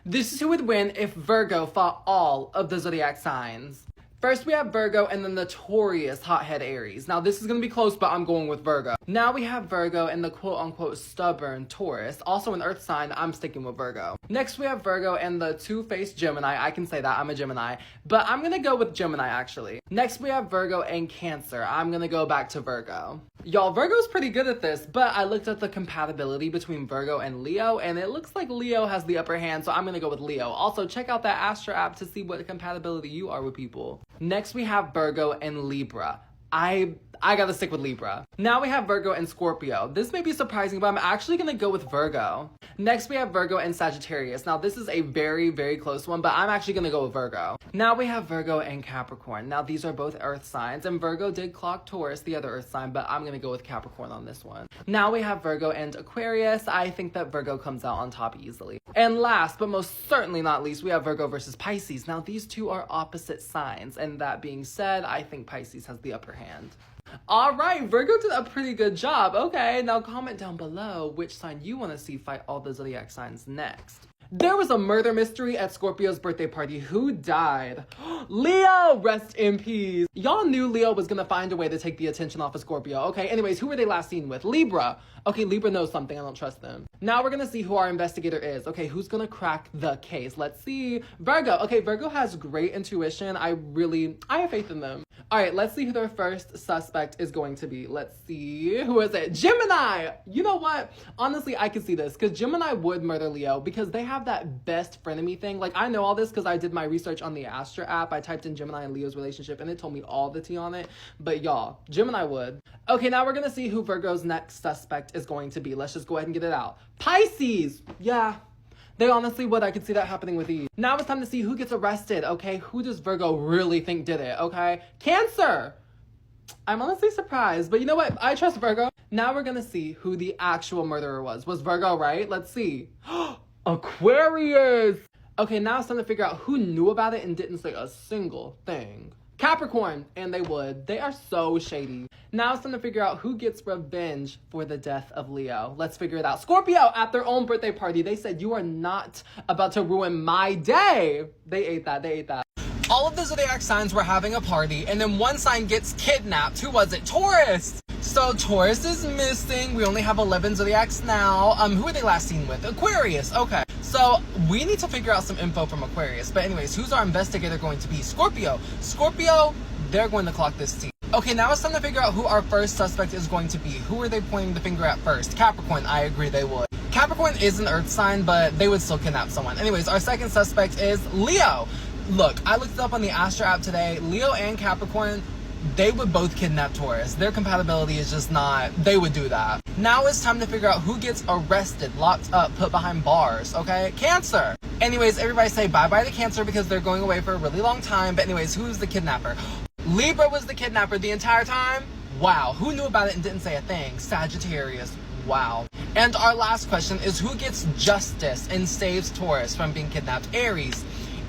This is who would win if Virgo fought all of the zodiac signs. First, we have Virgo and the notorious hothead Aries. Now, this is going to be close, but I'm going with Virgo. Now we have Virgo and the quote-unquote stubborn Taurus. Also an earth sign, I'm sticking with Virgo. Next, we have Virgo and the two-faced Gemini. I can say that, I'm a Gemini. But I'm going to go with Gemini, actually. Next, we have Virgo and Cancer. I'm going to go back to Virgo. Y'all, Virgo's pretty good at this, but I looked at the compatibility between Virgo and Leo, and it looks like Leo has the upper hand, so I'm going to go with Leo. Also, check out that Astro app to see what compatibility you are with people. Next, we have Virgo and Libra. I gotta stick with Libra. Now we have Virgo and Scorpio. This may be surprising, but I'm actually gonna go with Virgo. Next, we have Virgo and Sagittarius. Now, this is a very, very close one, but I'm actually gonna go with Virgo. Now we have Virgo and Capricorn. Now, these are both earth signs, and Virgo did clock Taurus, the other earth sign, but I'm gonna go with Capricorn on this one. Now we have Virgo and Aquarius. I think that Virgo comes out on top easily. And last, but most certainly not least, we have Virgo versus Pisces. Now, these two are opposite signs, and that being said, I think Pisces has the upper hand. All right, Virgo did a pretty good job. Okay, now comment down below which sign you want to see fight all the zodiac signs next. There was a murder mystery at Scorpio's birthday party. Who died? Leo, rest in peace. Y'all knew Leo was gonna find a way to take the attention off of Scorpio. Okay, anyways, who were they last seen with? Libra. Okay, Libra knows something. I don't trust them. Now we're gonna see who our investigator is. Okay, who's gonna crack the case? Let's see. Virgo. Okay, Virgo has great intuition. I have faith in them. All right, let's see who their first suspect is going to be. Let's see. Who is it? Gemini. You know what? Honestly, I can see this because Gemini would murder Leo because they have that best frenemy thing. Like, I know all this because I did my research on the Astro app. I typed in Gemini and Leo's relationship and it told me all the tea on it. But y'all, Gemini would. Okay, now we're gonna see who Virgo's next suspect is going to be. Let's just go ahead and get it out. Pisces. Yeah. They honestly would. I could see that happening with Eve. Now it's time to see who gets arrested, okay? Who does Virgo really think did it, okay? Cancer! I'm honestly surprised, but you know what? I trust Virgo. Now we're gonna see who the actual murderer was. Was Virgo right? Let's see. Aquarius! Okay, now it's time to figure out who knew about it and didn't say a single thing. Capricorn, and they would. They are so shady. Now it's time to figure out who gets revenge for the death of Leo. Let's figure it out. Scorpio, at their own birthday party, they said, "You are not about to ruin my day." They ate that. All of the zodiac signs were having a party, and then one sign gets kidnapped. Who was it? Taurus! So Taurus is missing. We only have 11 zodiacs now. Who were they last seen with? Aquarius. Okay. So we need to figure out some info from Aquarius. But anyways, who's our investigator going to be? Scorpio. Scorpio, they're going to clock this scene. Okay, now it's time to figure out who our first suspect is going to be. Who are they pointing the finger at first? Capricorn. I agree they would. Capricorn is an earth sign, but they would still kidnap someone. Anyways, our second suspect is Leo. Look, I looked it up on the Astro app today. Leo and Capricorn, they would both kidnap Taurus. Their compatibility is just not, they would do that. Now it's time to figure out who gets arrested, locked up, put behind bars, okay? Cancer. Anyways, everybody say bye-bye to Cancer because they're going away for a really long time. But anyways, who's the kidnapper? Libra was the kidnapper the entire time? Wow, who knew about it and didn't say a thing? Sagittarius. Wow. And our last question is who gets justice and saves Taurus from being kidnapped? Aries.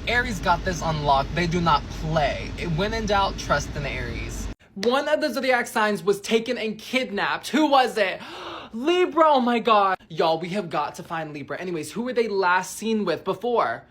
Aries got this on lock. They do not play. When in doubt, trust in Aries. One of the zodiac signs was taken and kidnapped. Who was it? Libra. Oh my god. Y'all, we have got to find Libra. Anyways, who were they last seen with before?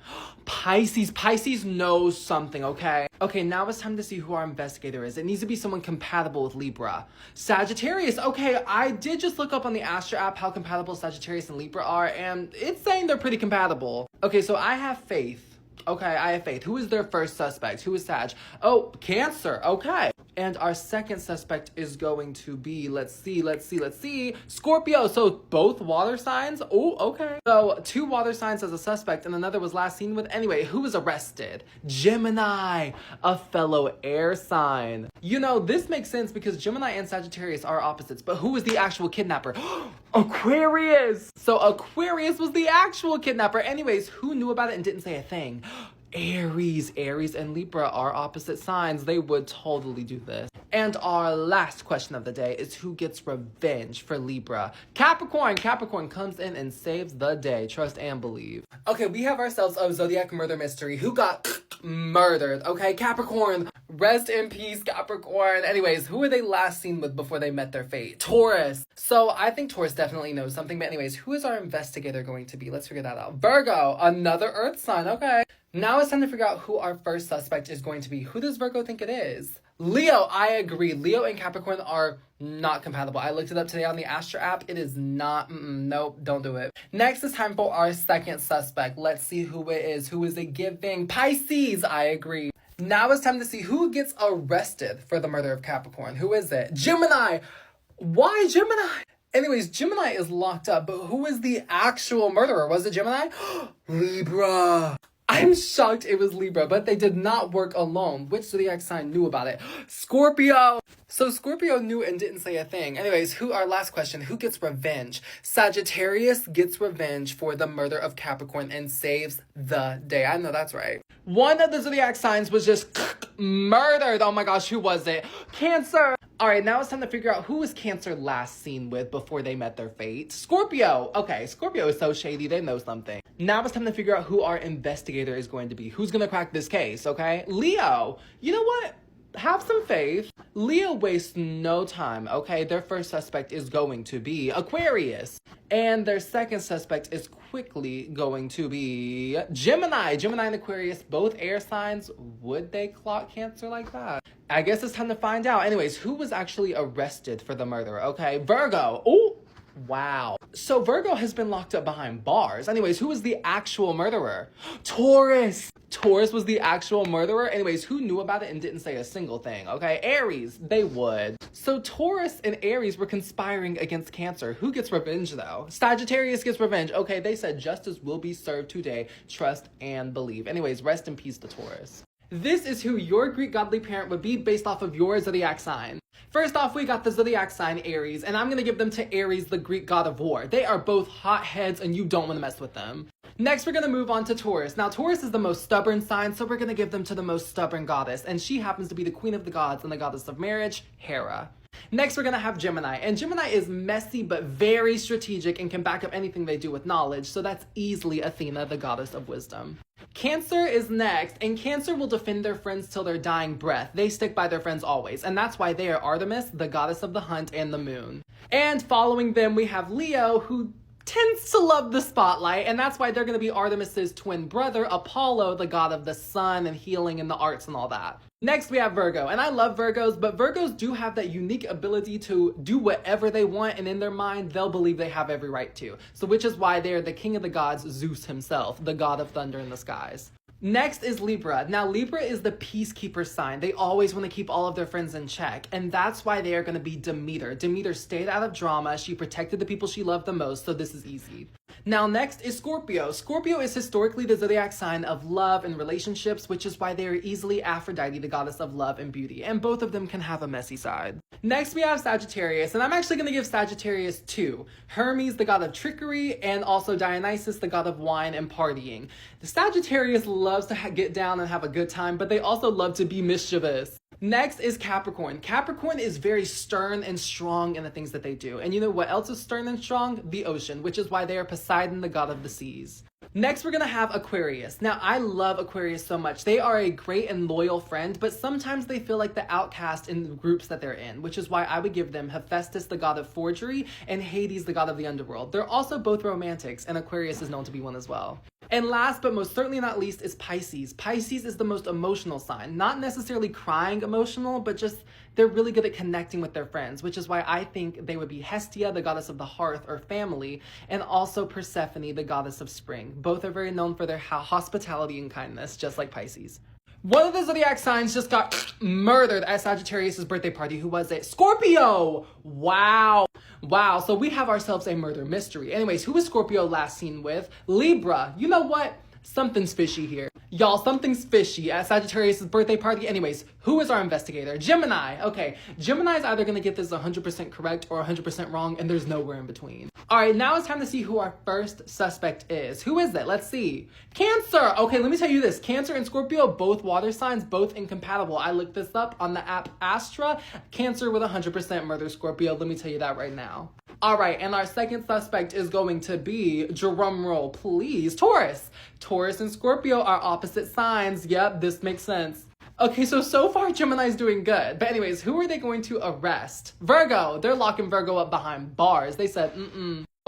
Pisces. Pisces knows something, okay? Okay, now it's time to see who our investigator is. It needs to be someone compatible with Libra. Sagittarius. Okay, I did just look up on the Astro app how compatible Sagittarius and Libra are, and it's saying they're pretty compatible. Okay, so I have faith. Okay, I have faith. Who is their first suspect? Who is Sag? Oh, Cancer. Okay. And our second suspect is going to be, let's see, Scorpio. So both water signs? Oh, okay. So 2 water signs as a suspect and another was last seen with. Anyway, who was arrested? Gemini, a fellow air sign. You know, this makes sense because Gemini and Sagittarius are opposites, but who is the actual kidnapper? Aquarius. So Aquarius was the actual kidnapper. Anyways, who knew about it and didn't say a thing? Aries. Aries and Libra are opposite signs. They would totally do this. And our last question of the day is who gets revenge for Libra? Capricorn. Capricorn comes in and saves the day. Trust and believe. Okay, we have ourselves a zodiac murder mystery. Who got murdered? Okay, Capricorn. Rest in peace, Capricorn. Anyways, who were they last seen with before they met their fate? Taurus. So I think Taurus definitely knows something. But anyways, who is our investigator going to be? Let's figure that out. Virgo, another earth sign. Okay. Now it's time to figure out who our first suspect is going to be. Who does Virgo think it is? Leo, I agree. Leo and Capricorn are not compatible. I looked it up today on the Astro app. It is not. Nope, don't do it. Next, it's time for our second suspect. Let's see who it is. Who is it giving? Pisces, I agree. Now it's time to see who gets arrested for the murder of Capricorn. Who is it? Gemini. Why Gemini? Anyways, Gemini is locked up, but who is the actual murderer? Was it Gemini? Libra. I'm shocked it was Libra, but they did not work alone. Which zodiac sign knew about it? Scorpio! So Scorpio knew and didn't say a thing. Anyways, our last question, who gets revenge? Sagittarius gets revenge for the murder of Capricorn and saves the day. I know that's right. One of the zodiac signs was just murdered. Oh my gosh, who was it? Cancer! Alright, now it's time to figure out who was Cancer last seen with before they met their fate. Scorpio! Okay, Scorpio is so shady, they know something. Now it's time to figure out who our investigator is going to be. Who's gonna crack this case, okay? Leo! You know what? Have some faith. Leo wastes no time, okay? Their first suspect is going to be Aquarius. And their second suspect is quickly going to be Gemini. Gemini and Aquarius, both air signs. Would they clock Cancer like that? I guess it's time to find out. Anyways, who was actually arrested for the murder, okay? Virgo. Oh, wow. So Virgo has been locked up behind bars. Anyways, who was the actual murderer? Taurus. Taurus was the actual murderer. Anyways, who knew about it and didn't say a single thing, okay? Aries, they would. So Taurus and Aries were conspiring against Cancer. Who gets revenge, though? Sagittarius gets revenge. Okay, they said justice will be served today. Trust and believe. Anyways, rest in peace to Taurus. This is who your Greek godly parent would be based off of your zodiac sign. First off, we got the zodiac sign Aries, and I'm gonna give them to Aries, the Greek god of war. They are both hotheads, and you don't want to mess with them. Next, we're gonna move on to Taurus. Now, Taurus is the most stubborn sign, so we're gonna give them to the most stubborn goddess, and she happens to be the queen of the gods and the goddess of marriage, Hera. Next, we're gonna have Gemini, and Gemini is messy but very strategic and can back up anything they do with knowledge, so that's easily Athena, the goddess of wisdom. Cancer is next, and Cancer will defend their friends till their dying breath. They stick by their friends always, and that's why they are Artemis, the goddess of the hunt and the moon. And following them, we have Leo, who tends to love the spotlight, and that's why they're going to be Artemis's twin brother, Apollo, the god of the sun and healing and the arts and all that. Next, we have Virgo, and I love Virgos, but Virgos do have that unique ability to do whatever they want, and in their mind, they'll believe they have every right to. So which is why they're the king of the gods, Zeus himself, the god of thunder in the skies. Next is Libra. Now, Libra is the peacekeeper sign. They always want to keep all of their friends in check, and that's why they are going to be Demeter. Demeter stayed out of drama. She protected the people she loved the most, so this is easy. Now, next is Scorpio. Scorpio is historically the zodiac sign of love and relationships, which is why they are easily Aphrodite, the goddess of love and beauty, and both of them can have a messy side. Next, we have Sagittarius, and I'm actually going to give Sagittarius two. Hermes, the god of trickery, and also Dionysus, the god of wine and partying. The Sagittarius loves to get down and have a good time, but they also love to be mischievous. Next is Capricorn. Capricorn is very stern and strong in the things that they do. And you know what else is stern and strong? The ocean, which is why they are Poseidon, the god of the seas. Next, we're going to have Aquarius. Now, I love Aquarius so much. They are a great and loyal friend, but sometimes they feel like the outcast in the groups that they're in, which is why I would give them Hephaestus, the god of forgery, and Hades, the god of the underworld. They're also both romantics, and Aquarius is known to be one as well. And last, but most certainly not least, is Pisces. Pisces is the most emotional sign. Not necessarily crying emotional, but just they're really good at connecting with their friends, which is why I think they would be Hestia, the goddess of the hearth or family, and also Persephone, the goddess of spring. Both are very known for their hospitality and kindness, just like Pisces. One of the zodiac signs just got murdered at Sagittarius' birthday party. Who was it? Scorpio! Wow. Wow, so we have ourselves a murder mystery. Anyways, who was Scorpio last seen with? Libra. You know what? Something's fishy here. Y'all, something's fishy at Sagittarius' birthday party. Anyways, who is our investigator? Gemini. Okay, Gemini is either going to get this 100% correct or 100% wrong, and there's nowhere in between. All right, now it's time to see who our first suspect is. Who is it? Let's see. Cancer. Okay, let me tell you this. Cancer and Scorpio, both water signs, both incompatible. I looked this up on the app Astra. Cancer with 100% murder Scorpio. Let me tell you that right now. All right, and our second suspect is going to be, drum roll please, Taurus. Taurus and Scorpio are opposite signs. Yep, this makes sense. Okay, so far Gemini's doing good. But anyways, who are they going to arrest? Virgo. They're locking Virgo up behind bars. They said,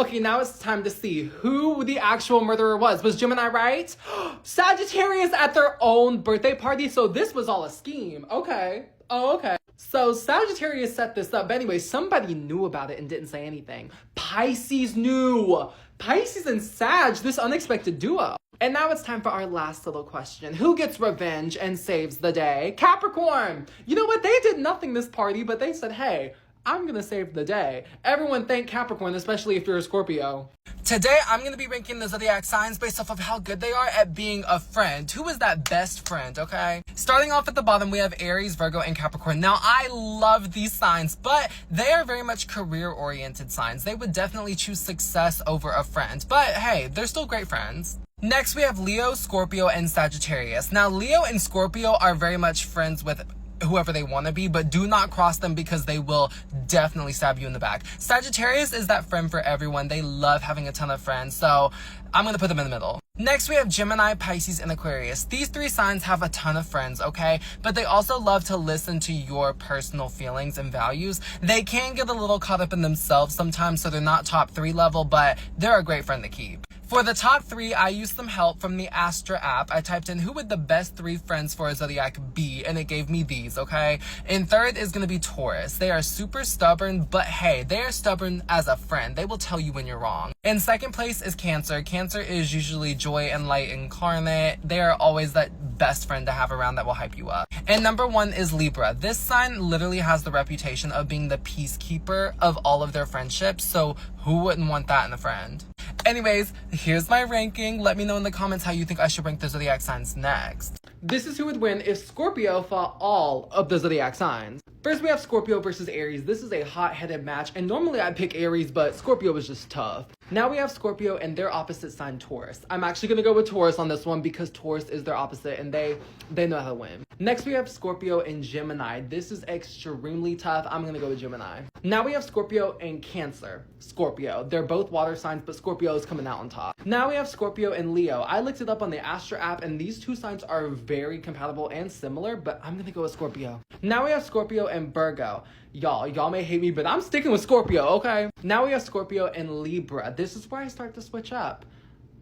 Okay, now it's time to see who the actual murderer was. Was Gemini right? Sagittarius at their own birthday party. So this was all a scheme. Okay. Oh, okay. So Sagittarius set this up. But anyway, somebody knew about it and didn't say anything. Pisces knew. Pisces and Sag, this unexpected duo. And now it's time for our last little question. Who gets revenge and saves the day? Capricorn. You know what? They did nothing this party, but they said, hey, I'm gonna save the day. Everyone thank Capricorn, especially if you're a Scorpio. Today, I'm gonna be ranking the zodiac signs based off of how good they are at being a friend. Who is that best friend, okay? Starting off at the bottom, we have Aries, Virgo, and Capricorn. Now, I love these signs, but they are very much career-oriented signs. They would definitely choose success over a friend. But hey, they're still great friends. Next, we have Leo, Scorpio, and Sagittarius. Now, Leo and Scorpio are very much friends with whoever they want to be, but do not cross them because they will definitely stab you in the back. Sagittarius is that friend for everyone. They love having a ton of friends, so I'm going to put them in the middle. Next, we have Gemini, Pisces, and Aquarius. These three signs have a ton of friends, okay? But they also love to listen to your personal feelings and values. They can get a little caught up in themselves sometimes, so they're not top 3 level, but they're a great friend to keep. For the top 3, I used some help from the Astra app. I typed in who would the best 3 friends for a zodiac be, and it gave me these, okay? In third is going to be Taurus. They are super stubborn, but hey, they are stubborn as a friend. They will tell you when you're wrong. In second place is Cancer. Cancer is usually joy and light incarnate. They are always that best friend to have around that will hype you up. And number 1 is Libra. This sign literally has the reputation of being the peacekeeper of all of their friendships, so who wouldn't want that in a friend? Anyways, here's my ranking. Let me know in the comments how you think I should rank the zodiac signs next. This is who would win if Scorpio fought all of the zodiac signs. First, we have Scorpio versus Aries. This is a hot-headed match, and normally I'd pick Aries, but Scorpio was just tough. Now we have Scorpio and their opposite sign, Taurus. I'm actually going to go with Taurus on this one because Taurus is their opposite, and they know how to win. Next, we have Scorpio and Gemini. This is extremely tough. I'm going to go with Gemini. Now we have Scorpio and Cancer. Scorpio. They're both water signs, but Scorpio is coming out on top. Now we have Scorpio and Leo. I looked it up on the Astra app, and these two signs are very compatible and similar, but I'm going to go with Scorpio. Now we have Scorpio and Virgo. Y'all may hate me, but I'm sticking with Scorpio, okay? Now we have Scorpio and Libra. This is where I start to switch up.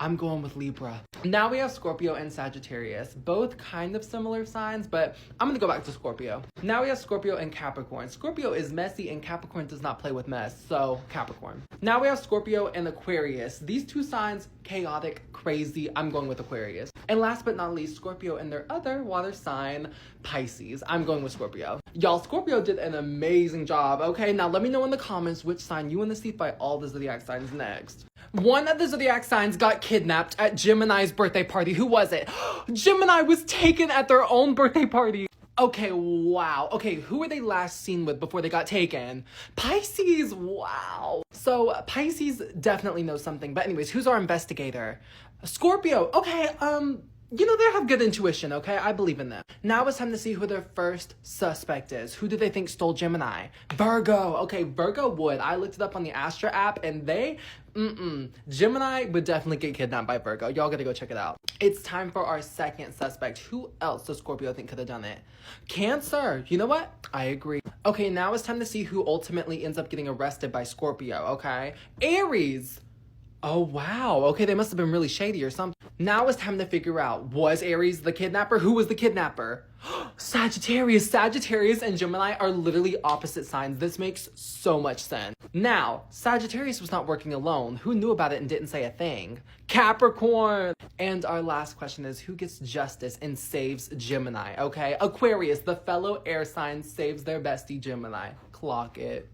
I'm going with Libra. Now we have Scorpio and Sagittarius. Both kind of similar signs, but I'm gonna go back to Scorpio. Now we have Scorpio and Capricorn. Scorpio is messy and Capricorn does not play with mess, so Capricorn. Now we have Scorpio and Aquarius. These two signs, chaotic, crazy. I'm going with Aquarius. And last but not least, Scorpio and their other water sign, Pisces. I'm going with Scorpio. Y'all, Scorpio did an amazing job, okay? Now let me know in the comments which sign you want to see fight all the zodiac signs next. One of the zodiac signs got kidnapped at Gemini's birthday party. Who was it? Gemini was taken at their own birthday party. Okay, wow. Okay, who were they last seen with before they got taken? Pisces, wow. So Pisces definitely knows something. But anyways, who's our investigator? Scorpio. Okay, you know, they have good intuition, okay? I believe in them. Now it's time to see who their first suspect is. Who do they think stole Gemini? Virgo. Okay, Virgo would. I looked it up on the Astra app, and Gemini would definitely get kidnapped by Virgo. Y'all gotta go check it out. It's time for our second suspect. Who else does Scorpio think could have done it? Cancer. You know what? I agree. Okay, now it's time to see who ultimately ends up getting arrested by Scorpio, okay? Aries. Oh, wow. Okay, they must have been really shady or something. Now it's time to figure out, was Aries the kidnapper? Who was the kidnapper? Sagittarius. Sagittarius and Gemini are literally opposite signs. This makes so much sense. Now, Sagittarius was not working alone. Who knew about it and didn't say a thing? Capricorn. And our last question is, who gets justice and saves Gemini? Okay, Aquarius, the fellow air sign, saves their bestie Gemini. Clock it.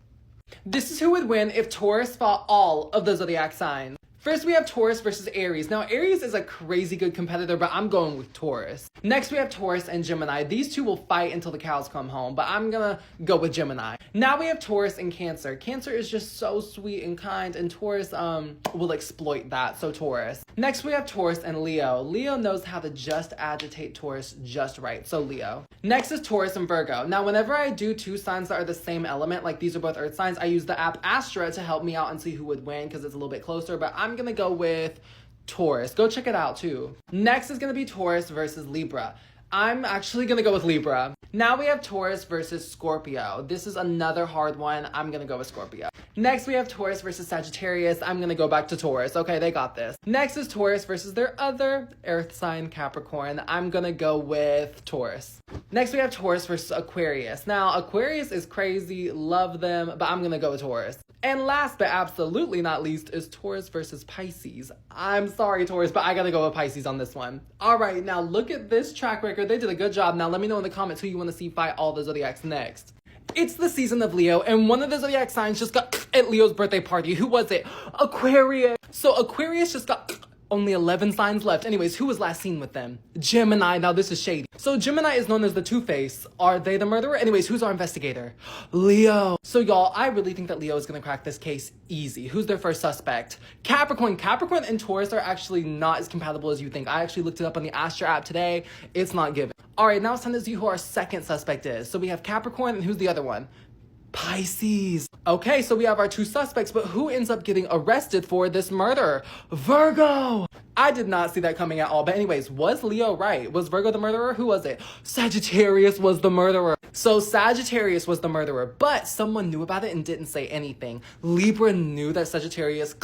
This is who would win if Taurus fought all of the zodiac signs. First, we have Taurus versus Aries. Now, Aries is a crazy good competitor, but I'm going with Taurus. Next, we have Taurus and Gemini. These two will fight until the cows come home, but I'm gonna go with Gemini. Now we have Taurus and Cancer. Cancer is just so sweet and kind, and Taurus will exploit that, so Taurus. Next, we have Taurus and Leo. Leo knows how to just agitate Taurus just right, so Leo. Next is Taurus and Virgo. Now, whenever I do two signs that are the same element, like these are both earth signs, I use the app Astra to help me out and see who would win because it's a little bit closer, but I'm gonna go with Taurus. Go check it out too. Next is gonna be Taurus versus Libra. I'm actually gonna go with Libra. Now we have Taurus versus Scorpio. This is another hard one. I'm gonna go with Scorpio. Next, we have Taurus versus Sagittarius. I'm gonna go back to Taurus. Okay, they got this. Next is Taurus versus their other earth sign, Capricorn. I'm gonna go with Taurus. Next, we have Taurus versus Aquarius. Now, Aquarius is crazy, love them, but I'm gonna go with Taurus. And last but absolutely not least is Taurus versus Pisces. I'm sorry, Taurus, but I gotta go with Pisces on this one. All right, now look at this track record. They did a good job. Now let me know in the comments who you want to see fight all the Zodiacs next. It's the season of Leo, and one of the Zodiac signs just got at Leo's birthday party. Who was it? Aquarius. So Aquarius just got only 11 signs left. Anyways, who was last seen with them? Gemini. Now this is shady. So Gemini is known as the Two-Face. Are they the murderer? Anyways, who's our investigator? Leo. So y'all, I really think that Leo is gonna crack this case easy. Who's their first suspect? Capricorn. Capricorn and Taurus are actually not as compatible as you think. I actually looked it up on the Astro app today. It's not given. All right, now it's time to see who our second suspect is. So we have Capricorn, and who's the other one? Pisces. Okay, so we have our two suspects, but who ends up getting arrested for this murder? Virgo. I did not see that coming at all. But anyways, was Leo right? Was Virgo the murderer? Who was it? Sagittarius was the murderer. So Sagittarius was the murderer, but someone knew about it and didn't say anything. Libra knew that Sagittarius,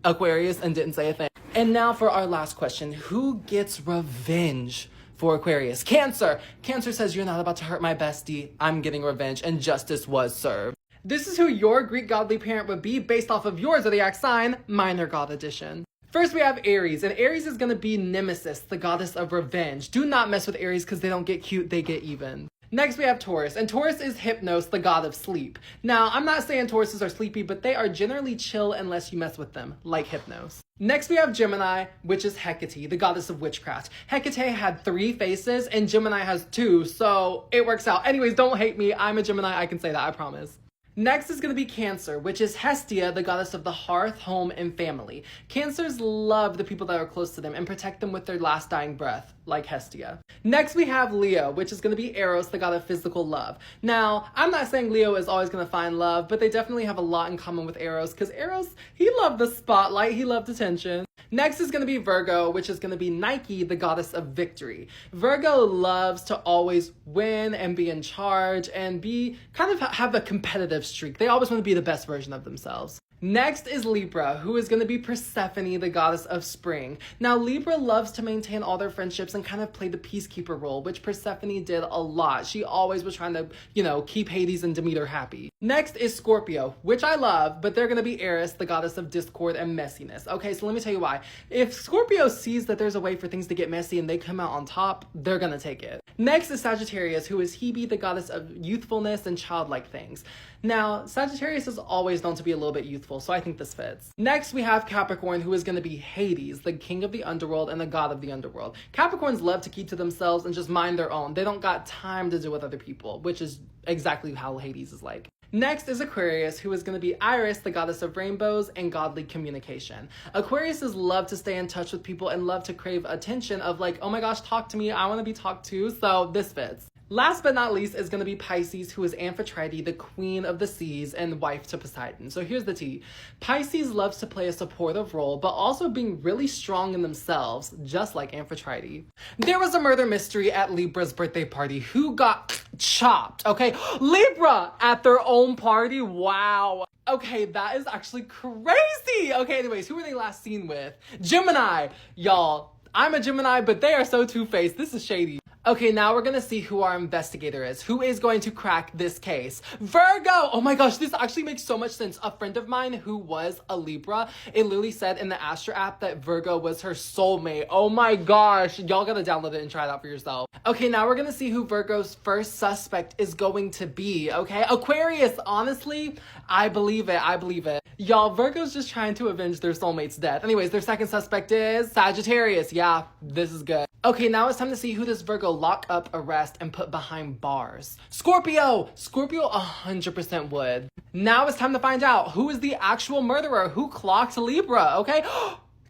Aquarius, and didn't say a thing. And now for our last question. Who gets revenge for Aquarius? Cancer. Cancer says, you're not about to hurt my bestie. I'm getting revenge, and justice was served. This is who your Greek godly parent would be based off of your zodiac sign, minor god edition. First, we have Aries, and Aries is going to be Nemesis, the goddess of revenge. Do not mess with Aries because they don't get cute, they get even. Next, we have Taurus, and Taurus is Hypnos, the god of sleep. Now, I'm not saying Tauruses are sleepy, but they are generally chill unless you mess with them, like Hypnos. Next, we have Gemini, which is Hecate, the goddess of witchcraft. Hecate had 3 faces, and Gemini has 2, so it works out. Anyways, don't hate me. I'm a Gemini. I can say that, I promise. Next is going to be Cancer, which is Hestia, the goddess of the hearth, home, and family. Cancers love the people that are close to them and protect them with their last dying breath, like Hestia. Next, we have Leo, which is going to be Eros, the god of physical love. Now, I'm not saying Leo is always going to find love, but they definitely have a lot in common with Eros, because Eros, he loved the spotlight, he loved attention. Next is going to be Virgo, which is going to be Nike, the goddess of victory. Virgo loves to always win and be in charge and be kind of have a competitive streak. They always want to be the best version of themselves. Next is Libra, who is going to be Persephone, the goddess of spring. Now, Libra loves to maintain all their friendships and kind of play the peacekeeper role, which Persephone did a lot. She always was trying to, keep Hades and Demeter happy. Next is Scorpio, which I love, but they're going to be Eris, the goddess of discord and messiness. Okay, so let me tell you why. If Scorpio sees that there's a way for things to get messy and they come out on top, they're going to take it. Next is Sagittarius, who is Hebe, the goddess of youthfulness and childlike things. Now, Sagittarius is always known to be a little bit youthful, so I think this fits. Next, we have Capricorn, who is going to be Hades, the king of the underworld and the god of the underworld. Capricorns love to keep to themselves and just mind their own. They don't got time to deal with other people, which is exactly how Hades is like. Next is Aquarius, who is going to be Iris, the goddess of rainbows and godly communication. Aquariuses love to stay in touch with people and love to crave attention of like, oh my gosh, talk to me, I want to be talked to, so this fits. Last but not least is going to be Pisces, who is Amphitrite, the queen of the seas and wife to Poseidon. So here's the tea. Pisces loves to play a supportive role, but also being really strong in themselves, just like Amphitrite. There was a murder mystery at Libra's birthday party. Who got chopped? Okay, Libra at their own party. Wow. Okay, that is actually crazy. Okay, anyways, who were they last seen with? Gemini. Y'all, I'm a Gemini, but they are so two-faced. This is shady. Okay, now we're gonna see who our investigator is. Who is going to crack this case? Virgo! Oh my gosh, this actually makes so much sense. A friend of mine who was a Libra, it literally said in the Astro app that Virgo was her soulmate. Oh my gosh, y'all gotta download it and try it out for yourself. Okay, now we're gonna see who Virgo's first suspect is going to be, okay? Aquarius, honestly, I believe it, Y'all, Virgo's just trying to avenge their soulmate's death. Anyways, their second suspect is Sagittarius. Yeah, this is good. Okay, now it's time to see who this Virgo lock up, arrest, and put behind bars. Scorpio! Scorpio 100% would. Now it's time to find out who is the actual murderer, who clocked Libra, okay?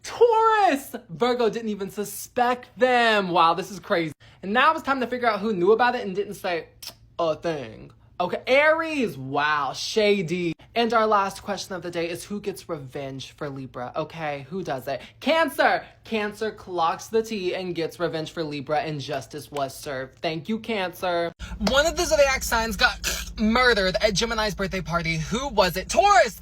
Taurus! Virgo didn't even suspect them. Wow, this is crazy. And now it's time to figure out who knew about it and didn't say a thing. Okay, Aries. Wow, shady. And our last question of the day is who gets revenge for Libra? Okay, who does it? Cancer. Cancer clocks the T and gets revenge for Libra, and justice was served. Thank you, Cancer. One of the zodiac signs got murdered at Gemini's birthday party. Who was it? Taurus!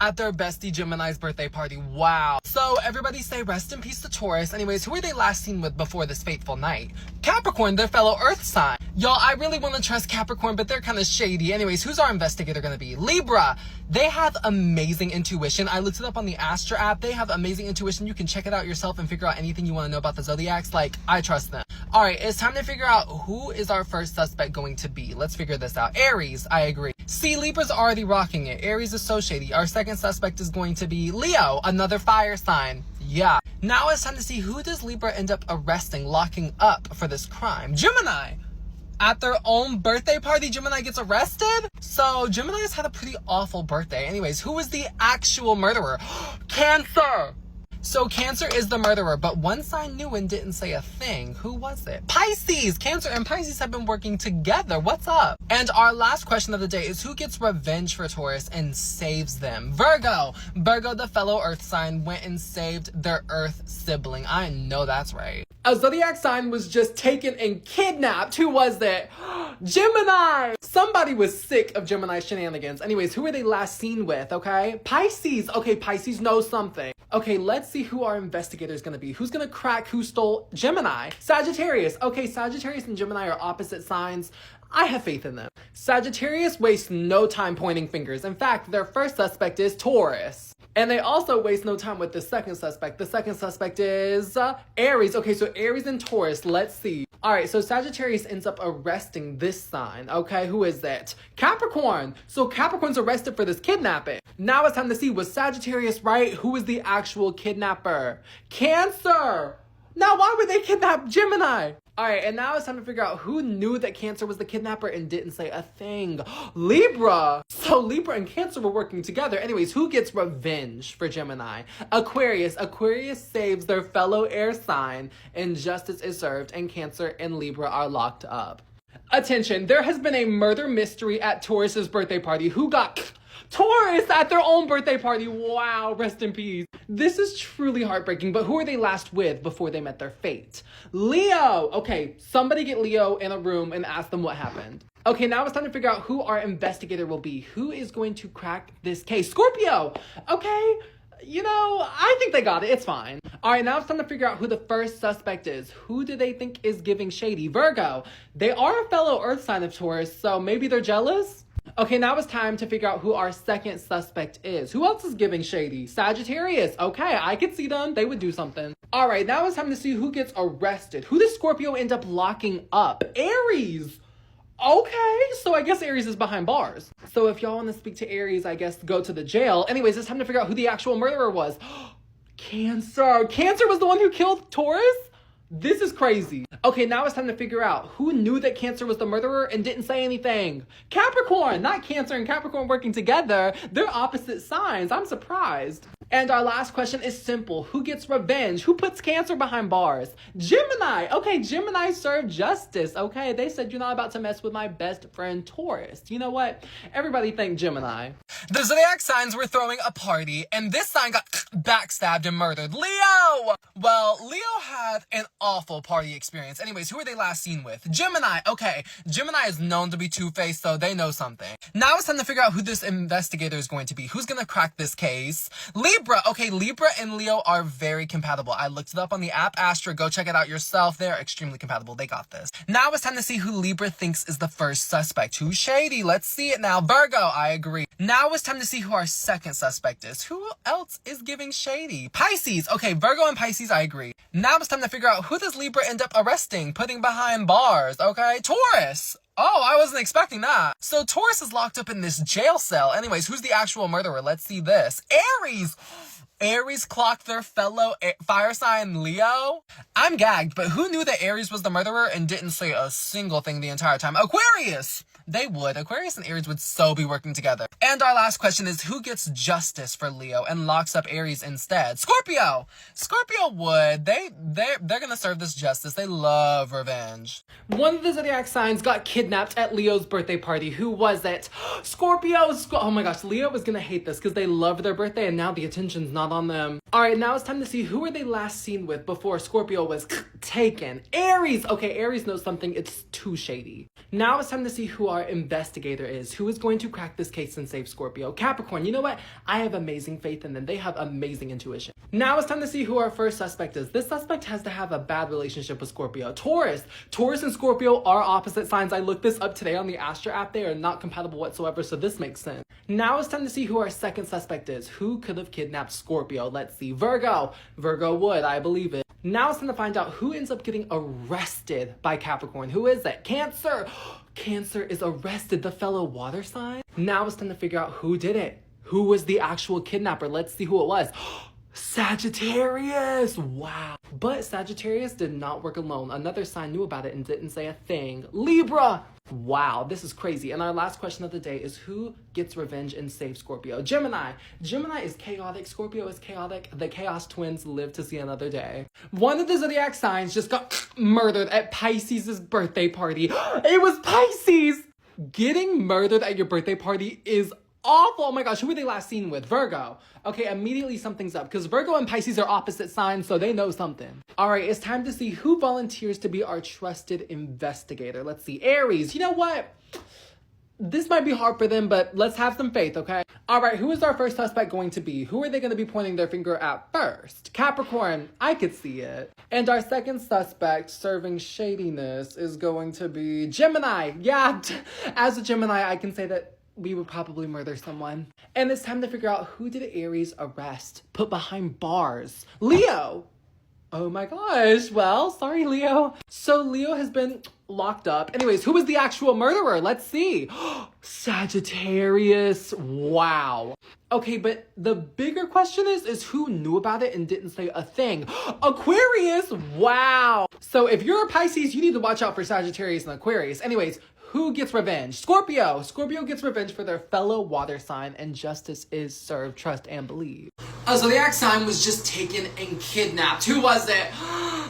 At their bestie Gemini's birthday party. Wow. So everybody say rest in peace to Taurus. Anyways, who were they last seen with before this fateful night? Capricorn, their fellow earth sign. Y'all, I really want to trust Capricorn, but they're kind of shady. Anyways, who's our investigator going to be? Libra. They have amazing intuition. I looked it up on the Astra app. They have amazing intuition. You can check it out yourself and figure out anything you want to know about the zodiacs. Like, I trust them. All right, it's time to figure out who is our first suspect going to be. Let's figure this out. Aries, I agree. See, Libra's already rocking it. Aries is so shady. Our second suspect is going to be Leo, another fire sign. Yeah. Now it's time to see who does Libra end up arresting, locking up for this crime. Gemini. At their own birthday party, Gemini gets arrested? So Gemini's had a pretty awful birthday. Anyways, who is the actual murderer? Cancer. So Cancer is the murderer, but one sign knew and didn't say a thing. Who was it? Pisces! Cancer and Pisces have been working together. What's up? And our last question of the day is who gets revenge for Taurus and saves them? Virgo! Virgo, the fellow earth sign, went and saved their earth sibling. I know that's right. A zodiac sign was just taken and kidnapped. Who was it? Gemini! Somebody was sick of Gemini shenanigans. Anyways, who were they last seen with, okay? Pisces! Okay, Pisces knows something. Okay, let's see who our investigator is going to be. Who's going to crack who stole Gemini? Sagittarius. Okay, Sagittarius and Gemini are opposite signs. I have faith in them. Sagittarius wastes no time pointing fingers. In fact, their first suspect is Taurus. And they also waste no time with the second suspect. The second suspect is Aries. Okay, so Aries and Taurus. Let's see. All right, so Sagittarius ends up arresting this sign. Okay, who is that? Capricorn. So Capricorn's arrested for this kidnapping. Now it's time to see, was Sagittarius right? Who is the actual kidnapper? Cancer. Now, why would they kidnap Gemini? All right, and now it's time to figure out who knew that Cancer was the kidnapper and didn't say a thing. Libra. So Libra and Cancer were working together. Anyways, who gets revenge for Gemini? Aquarius. Aquarius saves their fellow air sign, and justice is served, and Cancer and Libra are locked up. Attention, there has been a murder mystery at Taurus's birthday party. Who got Taurus at their own birthday party? Wow, rest in peace. This is truly heartbreaking, but who are they last with before they met their fate? Leo. Okay, somebody get Leo in a room and ask them what happened. Okay, now it's time to figure out who our investigator will be. Who is going to crack this case? Scorpio. Okay, you know, I think they got it. It's fine. All right, now it's time to figure out who the first suspect is. Who do they think is giving shady? Virgo. They are a fellow earth sign of Taurus, so maybe they're jealous? Okay, now it's time to figure out who our second suspect is. Who else is giving shady? Sagittarius. Okay, I could see them. They would do something. All right, now it's time to see who gets arrested. Who does Scorpio end up locking up? Aries. Okay, so I guess Aries is behind bars. So if y'all want to speak to Aries, I guess go to the jail. Anyways, it's time to figure out who the actual murderer was. Cancer. Cancer was the one who killed Taurus? This is crazy. Okay, now it's time to figure out who knew that Cancer was the murderer and didn't say anything. Capricorn. Not Cancer and Capricorn working together. They're opposite signs. I'm surprised. And our last question is simple. Who gets revenge? Who puts Cancer behind bars? Gemini. Okay, Gemini served justice. Okay, they said you're not about to mess with my best friend Taurus. You know what? Everybody thank Gemini. The zodiac signs were throwing a party, and this sign got backstabbed and murdered. Leo! Well, Leo had an awful party experience. Anyways, who are they last seen with? Gemini. Okay, Gemini is known to be two-faced, so they know something. Now it's time to figure out who this investigator is going to be. Who's gonna crack this case? Libra. Okay, Libra and Leo are very compatible. I looked it up on the app Astra. Go check it out yourself. They're extremely compatible. They got this. Now it's time to see who Libra thinks is the first suspect. Who's shady? Let's see it now. Virgo. I agree. Now it's time to see who our second suspect is. Who else is giving shady? Pisces. Okay, Virgo and Pisces, I agree. Now it's time to figure out who does Libra end up arresting, putting behind bars. Okay, Taurus. Oh, I wasn't expecting that. So Taurus is locked up in this jail cell. Anyways, who's the actual murderer? Let's see this. Aries. Aries clocked their fellow fire sign Leo? I'm gagged, but who knew that Aries was the murderer and didn't say a single thing the entire time? Aquarius! They would. Aquarius and Aries would so be working together. And our last question is, who gets justice for Leo and locks up Aries instead? Scorpio! Scorpio would. They're gonna serve this justice. They love revenge. One of the zodiac signs got kidnapped at Leo's birthday party. Who was it? Scorpio! Oh my gosh, Leo was gonna hate this because they love their birthday and now the attention's not on them. Alright, now it's time to see who were they last seen with before Scorpio was taken. Aries! Okay, Aries knows something. It's too shady. Now it's time to see who our investigator is. Who is going to crack this case and save Scorpio? Capricorn, you know what? I have amazing faith in them. They have amazing intuition. Now it's time to see who our first suspect is. This suspect has to have a bad relationship with Scorpio. Taurus. Taurus and Scorpio are opposite signs. I looked this up today on the Astro app. They are not compatible whatsoever, so this makes sense. Now it's time to see who our second suspect is. Who could have kidnapped Scorpio? Let's see. Virgo. Virgo would, I believe it. Now it's time to find out who ends up getting arrested by Capricorn. Who is it? Cancer. Cancer is arrested, the fellow water sign. Now it's time to figure out who did it. Who was the actual kidnapper? Let's see who it was. Sagittarius! Wow. But Sagittarius did not work alone. Another sign knew about it and didn't say a thing. Libra! Wow, this is crazy. And our last question of the day is, who gets revenge and saves Scorpio? Gemini. Gemini is chaotic. Scorpio is chaotic. The chaos twins live to see another day. One of the zodiac signs just got murdered at Pisces' birthday party. It was Pisces! Getting murdered at your birthday party is awful. Oh my gosh, who were they last seen with? Virgo. Okay, immediately something's up because Virgo and Pisces are opposite signs, so they know something. All right, it's time to see who volunteers to be our trusted investigator. Let's see. Aries. You know what? This might be hard for them, but let's have some faith, okay? All right, who is our first suspect going to be? Who are they going to be pointing their finger at first? Capricorn. I could see it. And our second suspect serving shadiness is going to be Gemini. Yeah, as a Gemini, I can say that we would probably murder someone. And it's time to figure out, who did Aries arrest, put behind bars? Leo! Oh my gosh, well, sorry, Leo. So Leo has been locked up. Anyways, who was the actual murderer? Let's see. Sagittarius. Wow. Okay, but the bigger question is who knew about it and didn't say a thing? Aquarius. Wow. So if you're a Pisces, you need to watch out for Sagittarius and Aquarius. Anyways, who gets revenge? Scorpio. Scorpio gets revenge for their fellow water sign, and justice is served. Trust and believe. A zodiac sign was just taken and kidnapped. Who was it?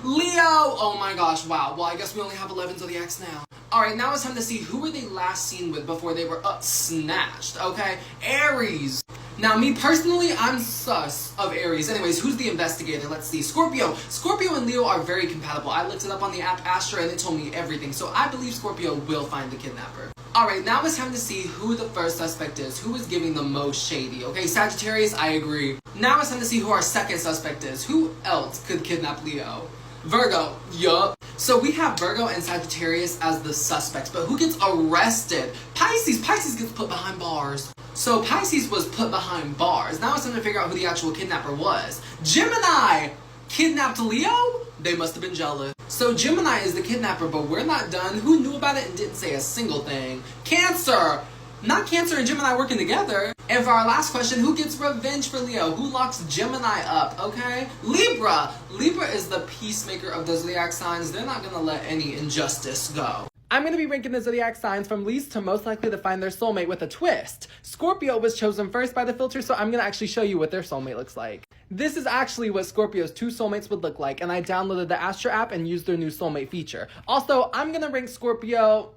Leo. Oh my gosh. Wow. Well, I guess we only have 11 zodiacs now. All right, now it's time to see who were they last seen with before they were snatched. Okay, Aries. Now, me personally, I'm sus of Aries. Anyways, who's the investigator? Let's see. Scorpio. Scorpio and Leo are very compatible. I looked it up on the app Astra and it told me everything. So I believe Scorpio will find the kidnapper. Alright, now it's time to see who the first suspect is. Who is giving the most shady? Okay, Sagittarius, I agree. Now it's time to see who our second suspect is. Who else could kidnap Leo? Virgo. Yup. So we have Virgo and Sagittarius as the suspects, but who gets arrested? Pisces. Pisces gets put behind bars. So Pisces was put behind bars. Now it's time to figure out who the actual kidnapper was. Gemini kidnapped Leo? They must have been jealous. So Gemini is the kidnapper, but we're not done. Who knew about it and didn't say a single thing? Cancer. Not Cancer and Gemini working together. And for our last question, who gets revenge for Leo? Who locks Gemini up, okay? Libra. Libra is the peacemaker of the zodiac signs. They're not gonna let any injustice go. I'm going to be ranking the zodiac signs from least to most likely to find their soulmate with a twist. Scorpio was chosen first by the filter, so I'm going to actually show you what their soulmate looks like. This is actually what Scorpio's two soulmates would look like, and I downloaded the Astra app and used their new soulmate feature. Also, I'm going to rank Scorpio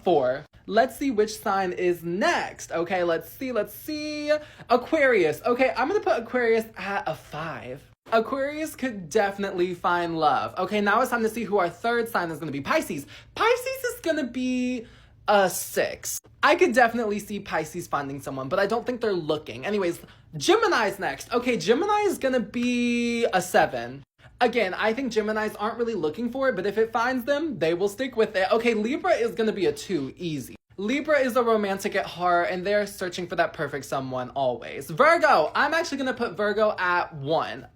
4. Let's see which sign is next. Okay, let's see. Aquarius. Okay, I'm going to put Aquarius at a 5. Aquarius could definitely find love. Okay, now it's time to see who our third sign is going to be. Pisces. Pisces is going to be a 6. I could definitely see Pisces finding someone, but I don't think they're looking. Anyways, Gemini's next. Okay, Gemini is going to be a 7. Again, I think Geminis aren't really looking for it, but if it finds them, they will stick with it. Okay, Libra is going to be a 2. Easy. Libra is a romantic at heart, and they're searching for that perfect someone always. Virgo. I'm actually going to put Virgo at 1.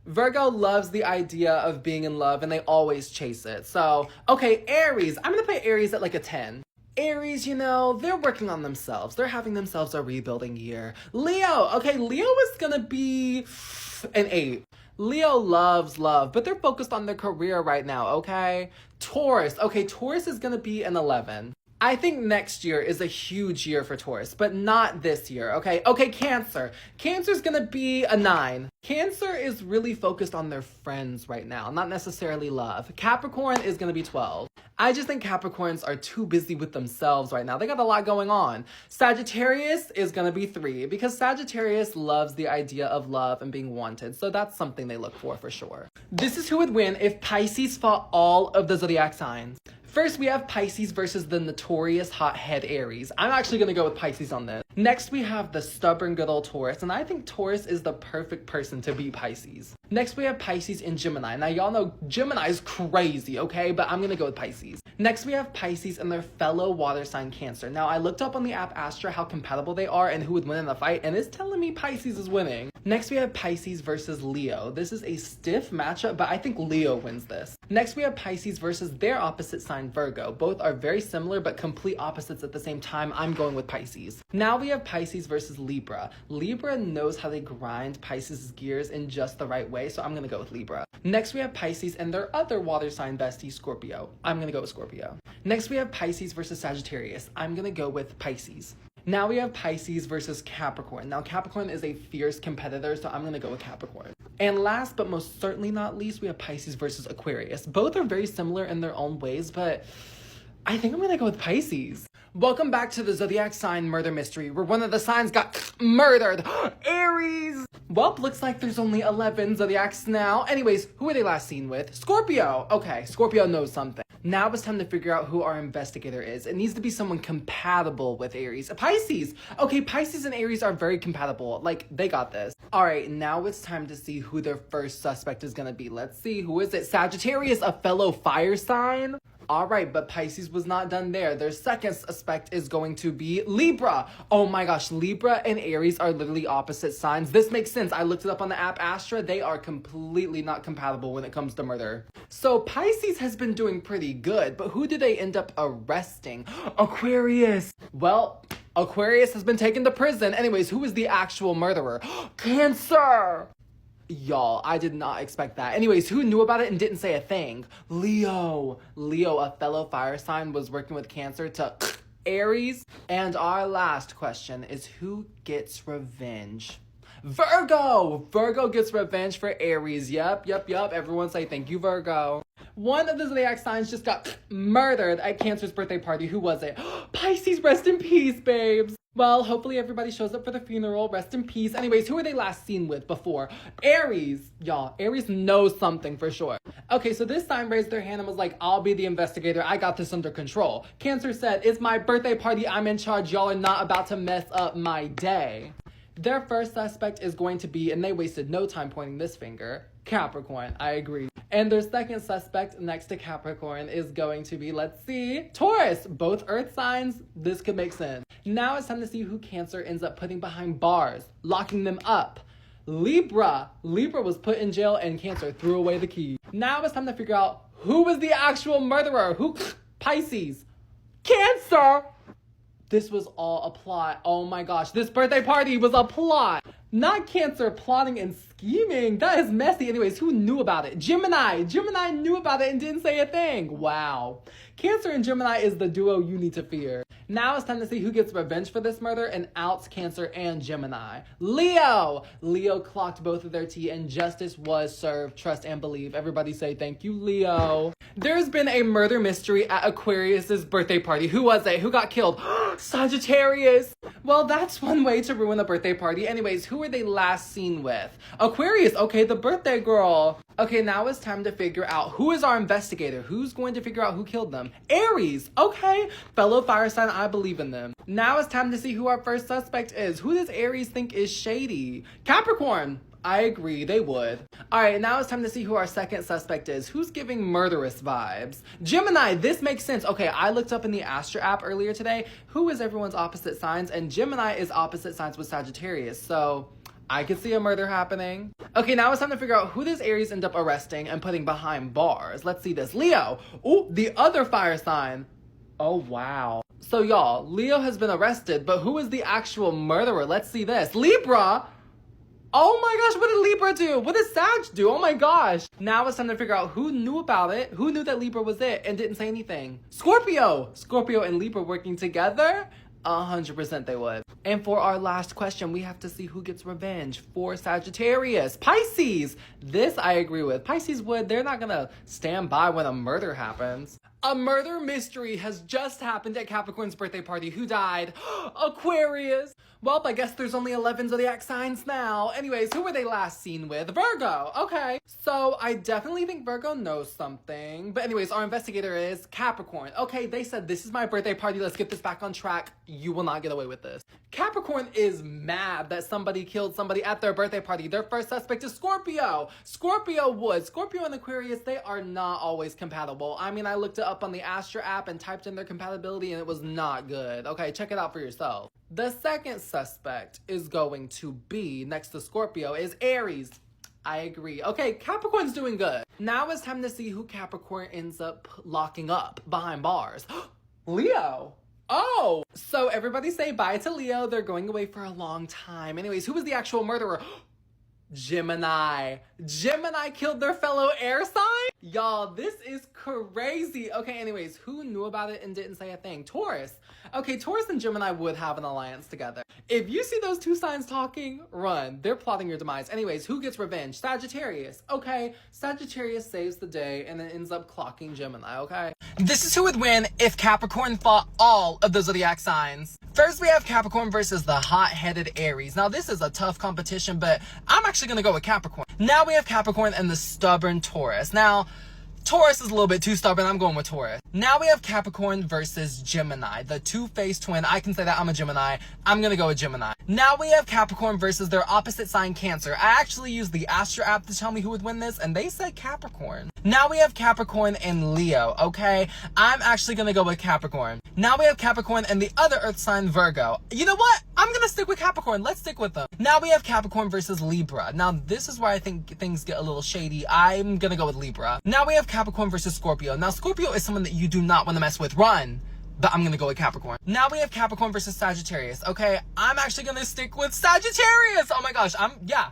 Virgo loves the idea of being in love and they always chase it. So, okay, Aries. I'm going to put Aries at like a 10. Aries, you know, they're working on themselves. They're having themselves a rebuilding year. Leo, okay, Leo is gonna be an 8. Leo loves love, but they're focused on their career right now, okay? Taurus, okay, Taurus is gonna be an 11. I think next year is a huge year for Taurus, but not this year, okay? Okay, Cancer. Cancer's gonna be a 9. Cancer is really focused on their friends right now, not necessarily love. Capricorn is gonna be 12. I just think Capricorns are too busy with themselves right now. They got a lot going on. Sagittarius is gonna be 3 because Sagittarius loves the idea of love and being wanted, so that's something they look for sure. This is who would win if Pisces fought all of the zodiac signs. First, we have Pisces versus the notorious hothead Aries. I'm actually gonna go with Pisces on this. Next, we have the stubborn good old Taurus, and I think Taurus is the perfect person to beat Pisces. Next, we have Pisces and Gemini. Now, y'all know Gemini is crazy, okay? But I'm gonna go with Pisces. Next, we have Pisces and their fellow water sign Cancer. Now, I looked up on the app Astra how compatible they are and who would win in the fight, and it's telling me Pisces is winning. Next, we have Pisces versus Leo. This is a stiff matchup, but I think Leo wins this. Next, we have Pisces versus their opposite sign, Virgo. Both are very similar, but complete opposites at the same time. I'm going with Pisces. Now we have Pisces versus Libra. Libra knows how to grind Pisces' gears in just the right way, so I'm gonna go with Libra. Next, we have Pisces and their other water sign bestie, Scorpio. I'm gonna go with Scorpio. Next, we have Pisces versus Sagittarius. I'm gonna go with Pisces. Now we have Pisces versus Capricorn. Now Capricorn is a fierce competitor, so I'm gonna go with Capricorn. And last but most certainly not least, we have Pisces versus Aquarius. Both are very similar in their own ways, but I think I'm gonna go with Pisces. Welcome back to the zodiac sign murder mystery, where one of the signs got murdered. Aries! Well, looks like there's only 11 zodiacs now. Anyways, who were they last seen with? Scorpio! Okay, Scorpio knows something. Now it's time to figure out who our investigator is. It needs to be someone compatible with Aries. Pisces! Okay, Pisces and Aries are very compatible. Like, they got this. Alright, now it's time to see who their first suspect is gonna be. Let's see, who is it? Sagittarius, a fellow fire sign? Alright, but Pisces was not done there. Their second suspect is going to be Libra. Oh my gosh, Libra and Aries are literally opposite signs. This makes sense. I looked it up on the app Astra. They are completely not compatible when it comes to murder. So Pisces has been doing pretty good, but who did they end up arresting? Aquarius. Well, Aquarius has been taken to prison. Anyways, who is the actual murderer? Cancer. Y'all, I did not expect that. Anyways, who knew about it and didn't say a thing? Leo. Leo, a fellow fire sign, was working with Cancer to Aries. And our last question is, who gets revenge? Virgo! Virgo gets revenge for Aries. Yup. Everyone say thank you, Virgo. One of the zodiac signs just got murdered at Cancer's birthday party. Who was it? Pisces, rest in peace, babes. Well, hopefully everybody shows up for the funeral. Rest in peace. Anyways, who were they last seen with before? Aries. Y'all, Aries knows something for sure. Okay, so this sign raised their hand and was like, I'll be the investigator. I got this under control. Cancer said, it's my birthday party. I'm in charge. Y'all are not about to mess up my day. Their first suspect is going to be, and they wasted no time pointing this finger, Capricorn. I agree. And their second suspect next to Capricorn is going to be, let's see, Taurus. Both earth signs. This could make sense. Now it's time to see who Cancer ends up putting behind bars, locking them up. Libra. Libra was put in jail and Cancer threw away the key. Now it's time to figure out who was the actual murderer. Who? Pisces. Cancer. This was all a plot. Oh my gosh, this birthday party was a plot. Not Cancer plotting and scheming. That is messy. Anyways, who knew about it? Gemini. Gemini knew about it and didn't say a thing. Wow. Cancer and Gemini is the duo you need to fear. Now it's time to see who gets revenge for this murder and outs Cancer and Gemini. Leo. Leo clocked both of their tea and justice was served. Trust and believe. Everybody say thank you, Leo. There's been a murder mystery at Aquarius's birthday party. Who was it? Who got killed? Sagittarius. Well, that's one way to ruin a birthday party. Anyways, who were they last seen with? Aquarius. Okay, the birthday girl. Okay, now it's time to figure out who is our investigator. Who's going to figure out who killed them? Aries. Okay, fellow fire sign, I believe in them. Now it's time to see who our first suspect is. Who does Aries think is shady? Capricorn. I agree, they would. Alright, now it's time to see who our second suspect is. Who's giving murderous vibes? Gemini, this makes sense. Okay, I looked up in the Astra app earlier today. Who is everyone's opposite signs? And Gemini is opposite signs with Sagittarius, so I could see a murder happening. Okay, now it's time to figure out who does Aries end up arresting and putting behind bars. Let's see this. Leo. Ooh, the other fire sign. Oh, wow. So, y'all, Leo has been arrested, but who is the actual murderer? Let's see this. Libra! Oh my gosh, what did Libra do? What did Sag do? Oh my gosh. Now it's time to figure out who knew about it, who knew that Libra was it and didn't say anything. Scorpio! Scorpio and Libra working together? 100% they would. And for our last question, we have to see who gets revenge for Sagittarius. Pisces! This I agree with. Pisces would. They're not gonna stand by when a murder happens. A murder mystery has just happened at Capricorn's birthday party. Who died? Aquarius! Well, I guess there's only 11 zodiac signs now. Anyways, who were they last seen with? Virgo! Okay. So, I definitely think Virgo knows something. But anyways, our investigator is Capricorn. Okay, they said, this is my birthday party. Let's get this back on track. You will not get away with this. Capricorn is mad that somebody killed somebody at their birthday party. Their first suspect is Scorpio. Scorpio would. Scorpio and Aquarius, they are not always compatible. I mean, I looked it up on the Astra app and typed in their compatibility and it was not good. Okay, check it out for yourself. The second suspect is going to be, next to Scorpio, is Aries. I agree. Okay, Capricorn's doing good. Now it's time to see who Capricorn ends up locking up behind bars. Leo. Oh, so everybody say bye to Leo. They're going away for a long time. Anyways, who was the actual murderer? Gemini. Gemini killed their fellow air sign? Y'all, this is crazy. Okay, anyways, who knew about it and didn't say a thing? Taurus. Okay, Taurus and Gemini would have an alliance together. If you see those two signs talking, run. They're plotting your demise. Anyways, who gets revenge? Sagittarius. Okay, Sagittarius saves the day and then ends up clocking Gemini, okay? This is who would win if Capricorn fought all of the zodiac signs. First, we have Capricorn versus the hot-headed Aries. Now, this is a tough competition, but I'm actually gonna go with Capricorn. Now we have Capricorn and the stubborn Taurus. Now, Taurus is a little bit too stubborn. I'm going with Taurus. Now we have Capricorn versus Gemini, the two-faced twin. I can say that I'm a Gemini. I'm gonna go with Gemini. Now we have Capricorn versus their opposite sign, Cancer. I actually used the Astra app to tell me who would win this, and they said Capricorn. Now we have Capricorn and Leo, okay? I'm actually gonna go with Capricorn. Now we have Capricorn and the other earth sign, Virgo. You know what? I'm gonna stick with Capricorn. Let's stick with them. Now we have Capricorn versus Libra. Now this is where I think things get a little shady. I'm gonna go with Libra. Now we have Capricorn versus Scorpio. Now Scorpio is someone that you do not want to mess with. Run. But I'm gonna go with Capricorn. Now we have Capricorn versus Sagittarius. Okay, I'm actually gonna stick with Sagittarius. Oh my gosh,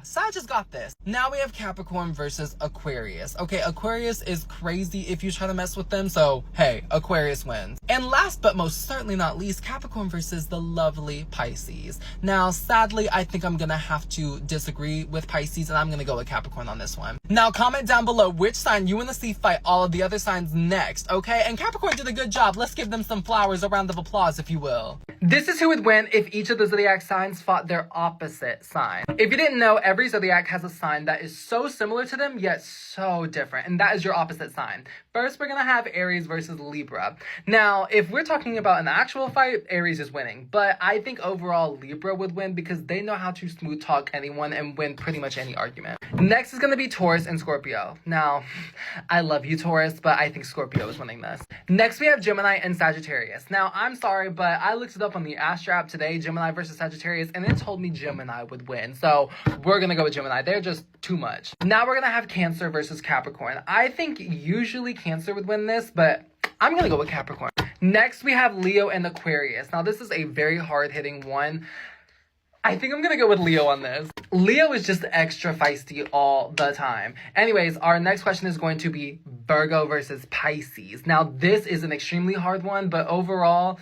Sag has got this. Now we have Capricorn versus Aquarius. Okay, Aquarius is crazy if you try to mess with them, so hey, Aquarius wins. And last but most certainly not least, Capricorn versus the lovely Pisces. Now, sadly, I think I'm gonna have to disagree with Pisces and I'm gonna go with Capricorn on this one. Now, comment down below which sign you wanna see fight all of the other signs next, okay? And Capricorn did a good job. Let's give them some flowers, a round of applause, if you will. This is who would win if each of the zodiac signs fought their opposite sign. If you didn't know, every zodiac has a sign that is so similar to them, yet so different, and that is your opposite sign. First, we're gonna have Aries versus Libra. Now, if we're talking about an actual fight, Aries is winning, but I think overall Libra would win because they know how to smooth talk anyone and win pretty much any argument. Next is gonna be Taurus and Scorpio. Now, I love you, Taurus, but I think Scorpio is winning this. Next, we have Gemini and Sagittarius. Now, I'm sorry, but I looked it up on the Astra app today, Gemini versus Sagittarius, and it told me Gemini would win. So we're gonna go with Gemini. They're just too much. Now we're gonna have Cancer versus Capricorn. I think usually Cancer would win this, but I'm gonna go with Capricorn. Next, we have Leo and Aquarius. Now, this is a very hard-hitting one. I think I'm gonna go with Leo on this. Leo is just extra feisty all the time. Anyways, our next question is going to be Virgo versus Pisces. Now, this is an extremely hard one, but overall,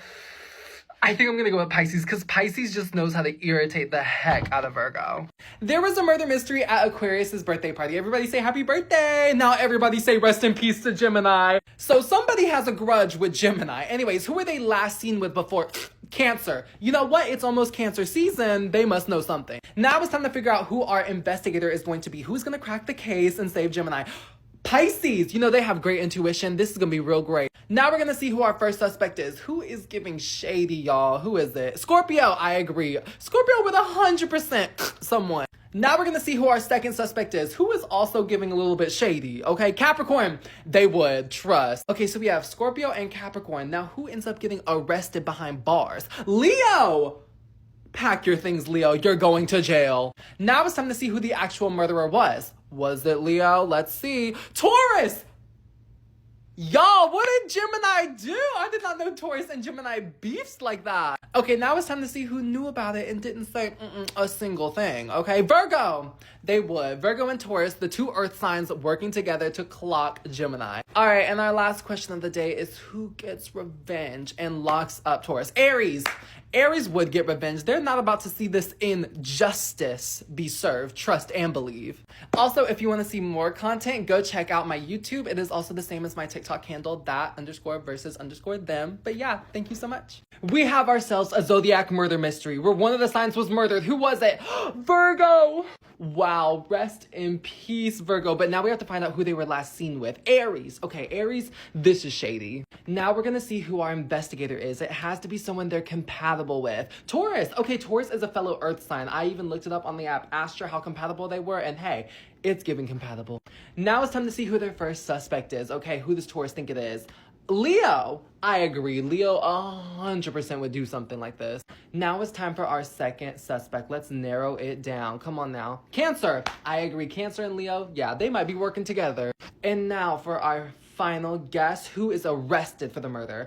I think I'm gonna go with Pisces because Pisces just knows how to irritate the heck out of Virgo. There was a murder mystery at Aquarius's birthday party. Everybody say happy birthday. Now everybody say rest in peace to Gemini. So somebody has a grudge with Gemini. Anyways, who were they last seen with before? Cancer. You know what? It's almost Cancer season. They must know something. Now it's time to figure out who our investigator is going to be. Who's gonna crack the case and save Gemini? Pisces, you know, they have great intuition. This is gonna be real great. Now we're gonna see who our first suspect is. Who is giving shady, y'all? Who is it? Scorpio, I agree. Scorpio with 100% someone. Now we're gonna see who our second suspect is. Who is also giving a little bit shady, okay? Capricorn, they would, trust. Okay, so we have Scorpio and Capricorn. Now who ends up getting arrested behind bars? Leo! Pack your things, Leo. You're going to jail. Now it's time to see who the actual murderer was. Was it Leo? Let's see. Taurus! Y'all, what did Gemini do? I did not know Taurus and Gemini beefs like that. Okay, now it's time to see who knew about it and didn't say a single thing, okay? Virgo, they would. Virgo and Taurus, the two earth signs working together to clock Gemini. All right, and our last question of the day is who gets revenge and locks up Taurus? Aries. Aries would get revenge. They're not about to see this injustice be served. Trust and believe. Also, if you want to see more content, go check out my YouTube. It is also the same as my TikTok handle, that_versus_them. But yeah, thank you so much. We have ourselves a Zodiac murder mystery where one of the signs was murdered. Who was it? Virgo! Wow, rest in peace, Virgo. But now we have to find out who they were last seen with. Aries. Okay, Aries, this is shady. Now we're gonna see who our investigator is. It has to be someone they're compatible with. Taurus. Okay, Taurus is a fellow earth sign. I even looked it up on the app Astra how compatible they were, and hey, it's giving compatible. Now it's time to see who their first suspect is. Okay, who does Taurus think it is? Leo. I agree. Leo 100% would do something like this. Now it's time for our second suspect. Let's narrow it down. Come on now. Cancer. I agree. Cancer and Leo, yeah, they might be working together. And now for our final guess, who is arrested for the murder?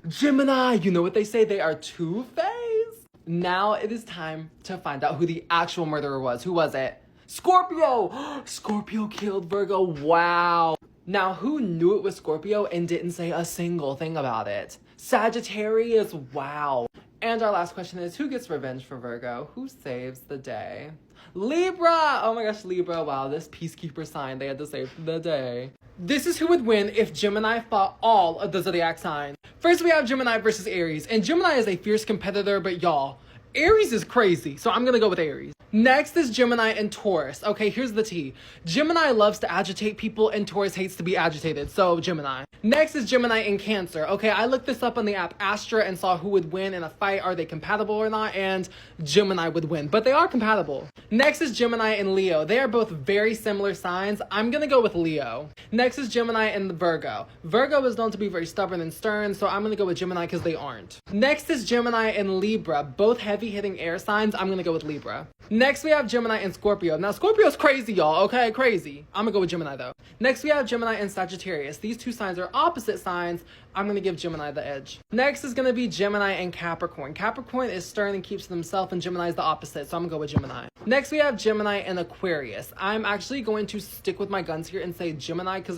Gemini. You know what they say, they are two-faced. Now it is time to find out who the actual murderer was. Who was it? Scorpio. Scorpio killed Virgo. Wow. Now, who knew it was Scorpio and didn't say a single thing about it? Sagittarius, wow. And our last question is, who gets revenge for Virgo? Who saves the day? Libra! Oh my gosh, Libra, wow, this peacekeeper sign, they had to save the day. This is who would win if Gemini fought all of the Zodiac signs. First, we have Gemini versus Aries, and Gemini is a fierce competitor, but y'all, Aries is crazy, so I'm gonna go with Aries. Next is Gemini and Taurus. Okay, here's the tea. Gemini loves to agitate people and Taurus hates to be agitated, so Gemini. Next is Gemini and Cancer. Okay, I looked this up on the app Astra and saw who would win in a fight. Are they compatible or not? And Gemini would win, but they are compatible. Next is Gemini and Leo. They are both very similar signs. I'm gonna go with Leo. Next is Gemini and Virgo. Virgo is known to be very stubborn and stern, so I'm gonna go with Gemini because they aren't. Next is Gemini and Libra, both heavy-hitting air signs. I'm gonna go with Libra. Next, we have Gemini and Scorpio. Now, Scorpio's crazy, y'all, okay? Crazy. I'm gonna go with Gemini, though. Next, we have Gemini and Sagittarius. These two signs are opposite signs. I'm gonna give Gemini the edge. Next is gonna be Gemini and Capricorn. Capricorn is stern and keeps to himself, and Gemini is the opposite, so I'm gonna go with Gemini. Next, we have Gemini and Aquarius. I'm actually going to stick with my guns here and say Gemini, because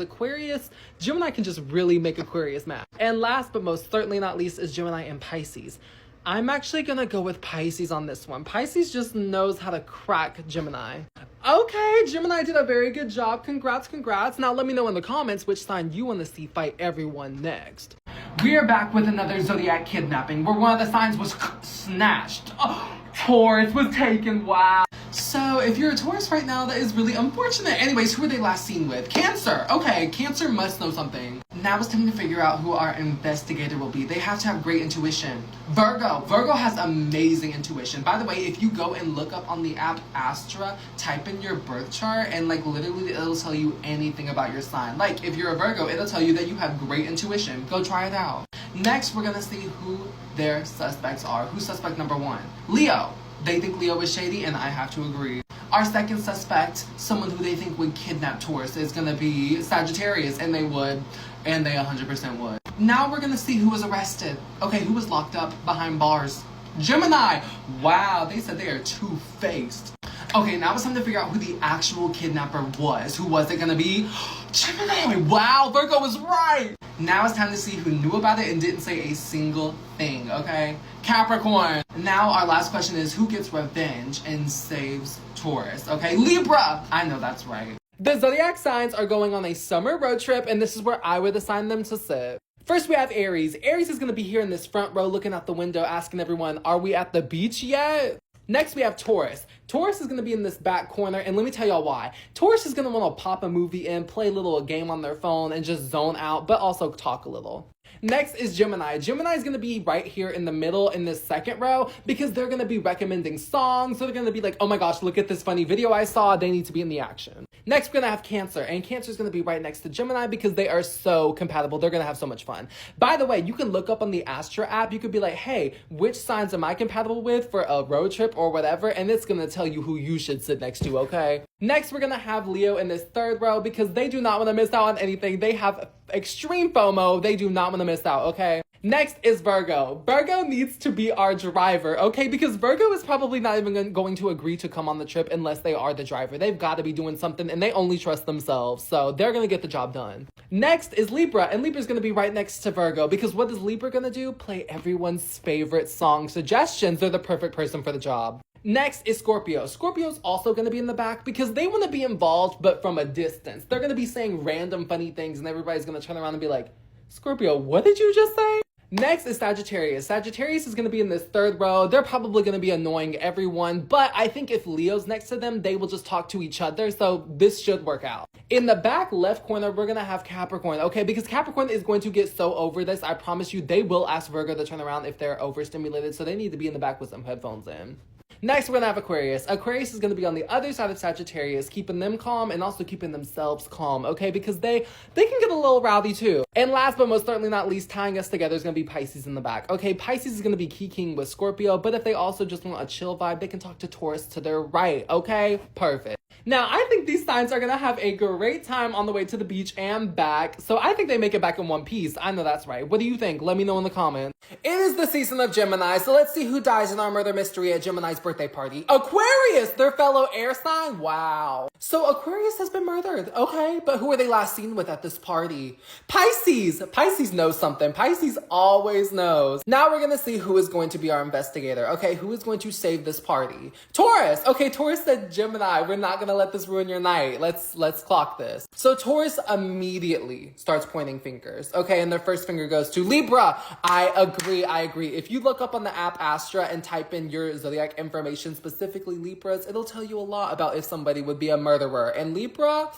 Gemini can just really make Aquarius mad. And last, but most certainly not least, is Gemini and Pisces. I'm actually gonna go with Pisces on this one. Pisces just knows how to crack Gemini. Okay, Gemini did a very good job. Congrats, congrats. Now let me know in the comments which sign you want to see fight everyone next. We are back with another Zodiac kidnapping where one of the signs was snatched. Oh, Taurus was taken, wow. So if you're a Taurus right now, that is really unfortunate. Anyways, who were they last seen with? Cancer. Okay, Cancer must know something. Now it's time to figure out who our investigator will be. They have to have great intuition. Virgo. Virgo has amazing intuition. By the way, if you go and look up on the app Astra, type in your birth chart and like literally it'll tell you anything about your sign. Like if you're a Virgo, it'll tell you that you have great intuition. Go try it out. Next, we're gonna see who their suspects are. Who's suspect number one? Leo. They think Leo is shady, and I have to agree. Our second suspect, someone who they think would kidnap Taurus, is gonna be Sagittarius, and they 100% would. Now we're gonna see who was arrested. Okay, who was locked up behind bars? Gemini! Wow, they said they are two-faced. Okay, now it's time to figure out who the actual kidnapper was. Who was it gonna be? Gemini! Wow, Virgo was right! Now it's time to see who knew about it and didn't say a single thing, okay? Capricorn! Now our last question is, who gets revenge and saves Taurus, okay? Libra! I know that's right. The Zodiac signs are going on a summer road trip, and this is where I would assign them to sit. First, we have Aries. Aries is gonna be here in this front row looking out the window asking everyone, are we at the beach yet? Next, we have Taurus. Taurus is going to be in this back corner, and let me tell y'all why. Taurus is going to want to pop a movie in, play a little game on their phone, and just zone out, but also talk a little. Next is Gemini. Gemini is going to be right here in the middle in this second row because they're going to be recommending songs. So they're going to be like, oh my gosh, look at this funny video I saw. They need to be in the action. Next, we're going to have Cancer. And Cancer is going to be right next to Gemini because they are so compatible. They're going to have so much fun. By the way, you can look up on the Astra app. You could be like, hey, which signs am I compatible with for a road trip or whatever? And it's going to tell you who you should sit next to, okay? Next, we're gonna have Leo in this third row because they do not want to miss out on anything. They have extreme FOMO. They do not want to miss out, okay? Next is Virgo. Virgo needs to be our driver, okay? Because Virgo is probably not even going to agree to come on the trip unless they are the driver. They've got to be doing something, and they only trust themselves, so they're gonna get the job done. Next is Libra, and Libra's gonna be right next to Virgo because what is Libra gonna do? Play everyone's favorite song suggestions. They're the perfect person for the job. Next is Scorpio. Scorpio's also going to be in the back because they want to be involved, but from a distance. They're going to be saying random funny things, and everybody's going to turn around and be like, Scorpio, what did you just say? Next is Sagittarius. Sagittarius is going to be in this third row. They're probably going to be annoying everyone, but I think if Leo's next to them, they will just talk to each other, so this should work out. In the back left corner, we're going to have Capricorn, okay? Because Capricorn is going to get so over this. I promise you, they will ask Virgo to turn around if they're overstimulated, so they need to be in the back with some headphones in. Next, we're gonna have Aquarius. Aquarius is gonna be on the other side of Sagittarius, keeping them calm and also keeping themselves calm, okay? Because they can get a little rowdy too. And last but most certainly not least, tying us together is gonna be Pisces in the back. Okay, Pisces is gonna be keying with Scorpio, but if they also just want a chill vibe, they can talk to Taurus to their right, okay? Perfect. Now, I think these signs are gonna have a great time on the way to the beach and back, so I think they make it back in one piece. I know that's right. What do you think? Let me know in the comments. It is the season of Gemini, so let's see who dies in our murder mystery at Gemini's birthday party. Aquarius, their fellow air sign? Wow. So Aquarius has been murdered, okay, but who were they last seen with at this party? Pisces. Pisces knows something. Pisces always knows. Now we're gonna see who is going to be our investigator, okay? Who is going to save this party? Taurus. Okay, Taurus said Gemini. We're not gonna let this ruin your night. Let's clock this. So Taurus immediately starts pointing fingers, okay? And their first finger goes to Libra. I agree. If you look up on the app Astra and type in your zodiac information, specifically Libras, it'll tell you a lot about if somebody would be a murderer. And Libra,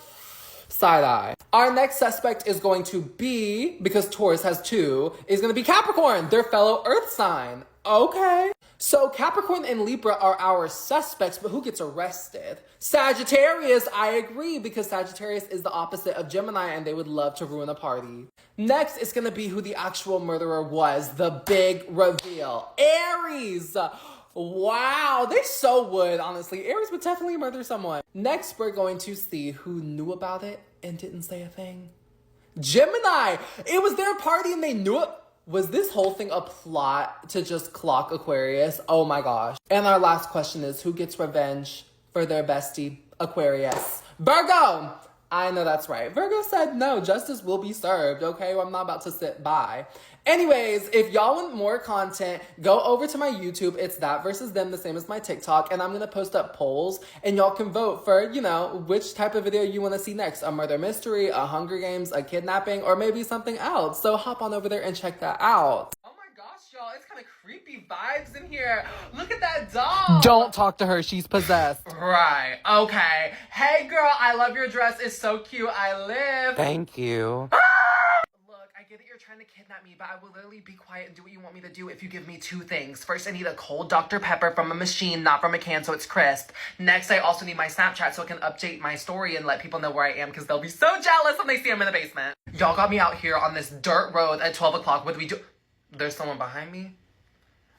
side eye. Our next suspect is going to be, because Taurus has two, is going to be Capricorn, their fellow earth sign. Okay. So Capricorn and Libra are our suspects, but who gets arrested? Sagittarius, I agree, because Sagittarius is the opposite of Gemini and they would love to ruin a party. Next is going to be who the actual murderer was, the big reveal. Aries! Wow, they so would, honestly. Aries would definitely murder someone. Next, we're going to see who knew about it and didn't say a thing. Gemini! It was their party and they knew it. Was this whole thing a plot to just clock Aquarius? Oh my gosh. And our last question is, who gets revenge for their bestie, Aquarius? Virgo! I know that's right. Virgo said, no, justice will be served, okay? Well, I'm not about to sit by. Anyways, if y'all want more content, go over to my YouTube. It's That Versus Them, the same as my TikTok. And I'm going to post up polls, and y'all can vote for, you know, which type of video you want to see next. A murder mystery, a Hunger Games, a kidnapping, or maybe something else. So hop on over there and check that out. Oh my gosh, y'all, it's kind of creepy vibes in here. Look at that doll. Don't talk to her. She's possessed. Right. Okay. Hey, girl, I love your dress. It's so cute. I live. Thank you. I get that you're trying to kidnap me, but I will literally be quiet and do what you want me to do if you give me two things. First, I need a cold Dr. Pepper from a machine, not from a can, so it's crisp. Next, I also need my Snapchat so I can update my story and let people know where I am, because they'll be so jealous when they see I'm in the basement. Y'all got me out here on this dirt road at 12 o'clock. What do we do? There's someone behind me?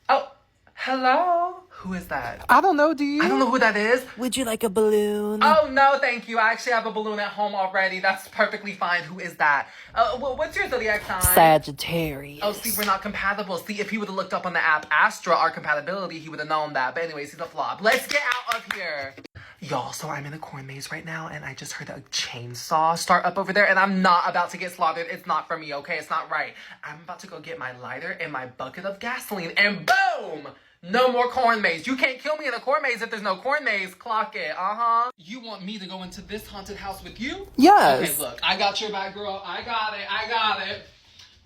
Oh, hello? Who is that? I don't know, do you? I don't know who that is. Would you like a balloon? Oh, no, thank you. I actually have a balloon at home already. That's perfectly fine. Who is that? Well, what's your zodiac sign? Sagittarius. Oh, see, we're not compatible. See, if he would have looked up on the app Astra, our compatibility, he would have known that. But anyways, he's a flop. Let's get out of here. Y'all, so I'm in a corn maze right now, and I just heard a chainsaw start up over there, and I'm not about to get slaughtered. It's not for me, okay? It's not right. I'm about to go get my lighter and my bucket of gasoline, and boom! No more corn maze. You can't kill me in a corn maze if there's no corn maze. Clock it. Uh-huh. You want me to go into this haunted house with you? Yes. Okay, look. I got your back, girl. I got it.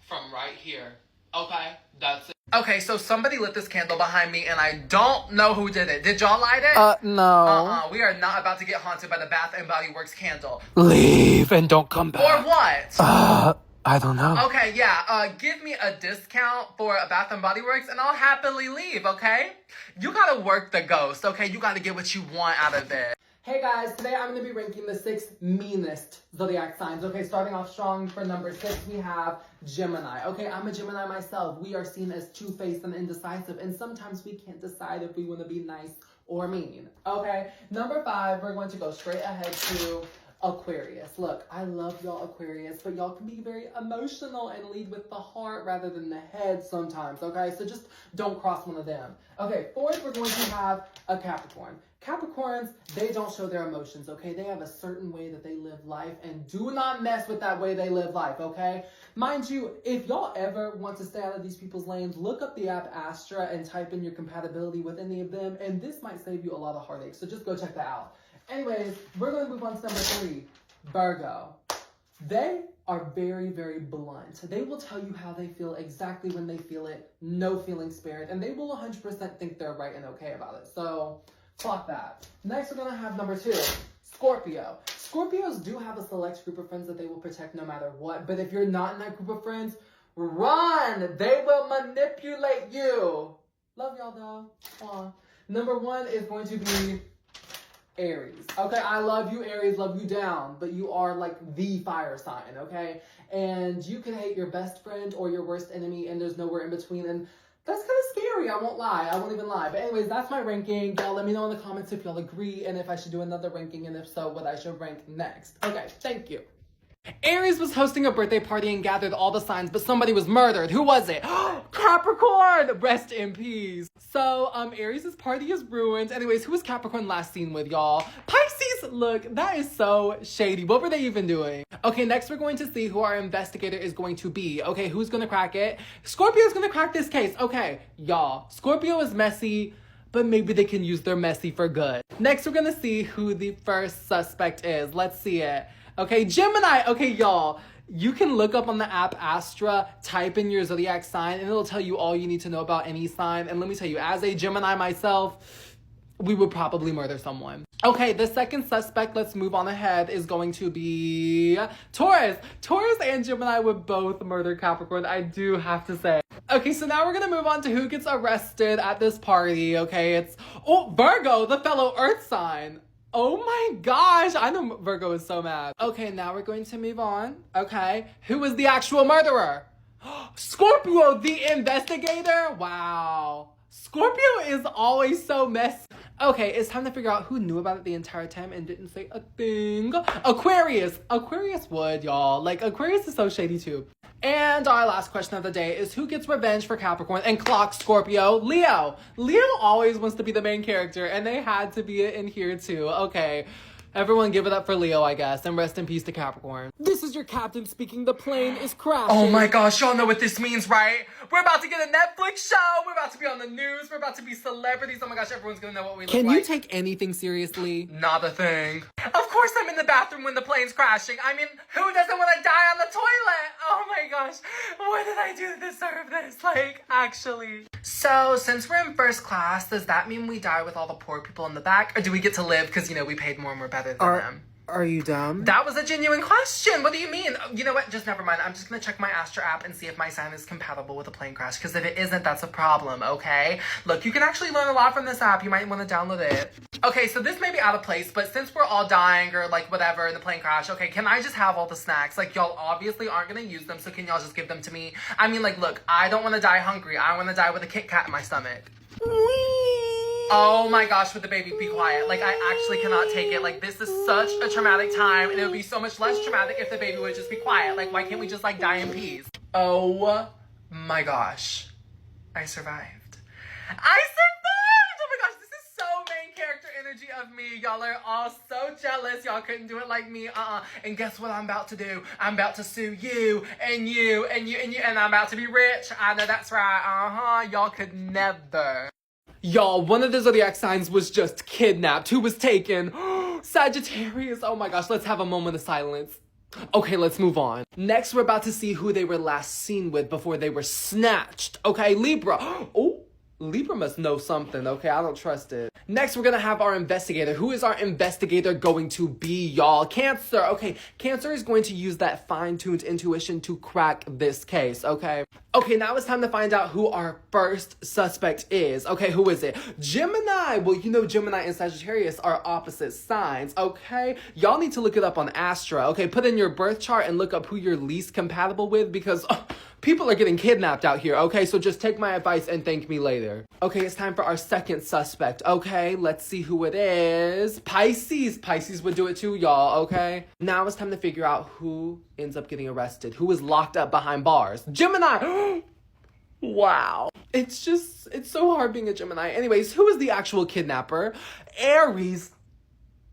From right here. Okay? That's it. Okay, so somebody lit this candle behind me, and I don't know who did it. Did y'all light it? No. We are not about to get haunted by the Bath & Body Works candle. Leave and don't come back. Or what? I don't know. Okay, yeah, give me a discount for a Bath & Body Works, and I'll happily leave, okay? You gotta work the ghost, okay? You gotta get what you want out of it. Hey guys, today I'm going to be ranking the 6 meanest zodiac signs. Okay, starting off strong for number 6, we have Gemini. Okay, I'm a Gemini myself. We are seen as two-faced and indecisive, and sometimes we can't decide if we want to be nice or mean. Okay, number 5, we're going to go straight ahead to Aquarius. Look, I love y'all Aquarius, but y'all can be very emotional and lead with the heart rather than the head sometimes, okay? So just don't cross one of them. Okay, 4th, we're going to have a Capricorn. Capricorns, they don't show their emotions, okay? They have a certain way that they live life, and do not mess with that way they live life, okay? Mind you, if y'all ever want to stay out of these people's lanes, look up the app Astra and type in your compatibility with any of them, and this might save you a lot of heartache, so just go check that out. Anyways, we're going to move on to number 3, Virgo. They are very, very blunt. They will tell you how they feel exactly when they feel it, no feelings spared, and they will 100% think they're right and okay about it. So, clock that. Next, we're going to have number 2, Scorpio. Scorpios do have a select group of friends that they will protect no matter what, but if you're not in that group of friends, run! They will manipulate you. Love y'all though. Aw. Number 1 is going to be Aries. Okay, I love you, Aries, love you down, but you are like the fire sign, okay? And you can hate your best friend or your worst enemy, and there's nowhere in between, and that's kind of scary, I won't lie, I won't even lie. But anyways, that's my ranking. Y'all let me know in the comments if y'all agree, and if I should do another ranking, and if so, what I should rank next. Okay, thank you. Aries was hosting a birthday party and gathered all the signs, but somebody was murdered. Who was it? Capricorn! Rest in peace. So, Aries' party is ruined. Anyways, who was Capricorn last seen with, y'all? Pisces! Look, that is so shady. What were they even doing? Okay, next we're going to see who our investigator is going to be. Okay, who's gonna crack it? Scorpio's gonna crack this case. Okay, y'all. Scorpio is messy, but maybe they can use their messy for good. Next, we're gonna see who the first suspect is. Let's see it. Okay, Gemini. Okay, y'all, you can look up on the app Astra, type in your zodiac sign, and it'll tell you all you need to know about any sign. And let me tell you, as a Gemini myself, we would probably murder someone. Okay, the second suspect, let's move on ahead, is going to be Taurus. Taurus and Gemini would both murder Capricorn, I do have to say. Okay, so now we're gonna move on to who gets arrested at this party, okay? It's, Virgo, the fellow earth sign. Oh my gosh, I know Virgo is so mad. Okay, now we're going to move on. Okay, who was the actual murderer? Scorpio, the investigator? Wow. Scorpio is always so messy. Okay, it's time to figure out who knew about it the entire time and didn't say a thing. Aquarius. Aquarius would, y'all. Like, Aquarius is so shady too. And our last question of the day is who gets revenge for Capricorn and clocks Scorpio? Leo. Leo always wants to be the main character, and they had to be it in here too. Okay. Everyone give it up for Leo, I guess, and rest in peace to Capricorn. This is your captain speaking. The plane is crashing. Oh my gosh, y'all know what this means, right? We're about to get a Netflix show. We're about to be on the news. We're about to be celebrities. Oh my gosh, everyone's gonna know what we look like. Can you take anything seriously? Not a thing. Of course I'm in the bathroom when the plane's crashing. I mean, who doesn't want to die on the toilet? Oh my gosh, what did I do to deserve this? Like, actually. So, since we're in first class, does that mean we die with all the poor people in the back? Or do we get to live because, you know, we paid more and we're better than them? Are you dumb? That was a genuine question. What do you mean? You know what? Just never mind. I'm just going to check my Astra app and see if my sign is compatible with a plane crash. Because if it isn't, that's a problem, okay? Look, you can actually learn a lot from this app. You might want to download it. Okay, so this may be out of place, but since we're all dying or like whatever in the plane crash, okay, can I just have all the snacks? Like, y'all obviously aren't going to use them, so can y'all just give them to me? I mean, like, look, I don't want to die hungry. I want to die with a Kit Kat in my stomach. Oh my gosh, would the baby be quiet? Like, I actually cannot take it. Like, this is such a traumatic time, and it would be so much less traumatic if the baby would just be quiet. Like, why can't we just, like, die in peace? Oh my gosh. I survived. I survived! Oh my gosh, this is so main character energy of me. Y'all are all so jealous. Y'all couldn't do it like me. And guess what I'm about to do? I'm about to sue you, and you, and you, and you, and I'm about to be rich. I know that's right. Y'all could never. Y'all, one of the zodiac signs was just kidnapped. Who was taken? Sagittarius. Oh my gosh, let's have a moment of silence. Okay, let's move on. Next, we're about to see who they were last seen with before they were snatched. Okay, Libra. Oh, Libra must know something. Okay, I don't trust it. Next, we're gonna have our investigator. Who is our investigator going to be, y'all? Cancer. Okay, Cancer is going to use that fine-tuned intuition to crack this case, okay? Okay, now it's time to find out who our first suspect is. Okay, who is it? Gemini. Well, you know Gemini and Sagittarius are opposite signs, okay? Y'all need to look it up on Astra, okay? Put in your birth chart and look up who you're least compatible with because people are getting kidnapped out here, okay? So just take my advice and thank me later. pleaser. Okay, it's time for our second suspect. Okay, let's see who it is. Pisces. Pisces would do it too, y'all, okay? Now it's time to figure out who ends up getting arrested, who is locked up behind bars. Gemini! Wow. It's so hard being a Gemini. Anyways, who is the actual kidnapper? Aries.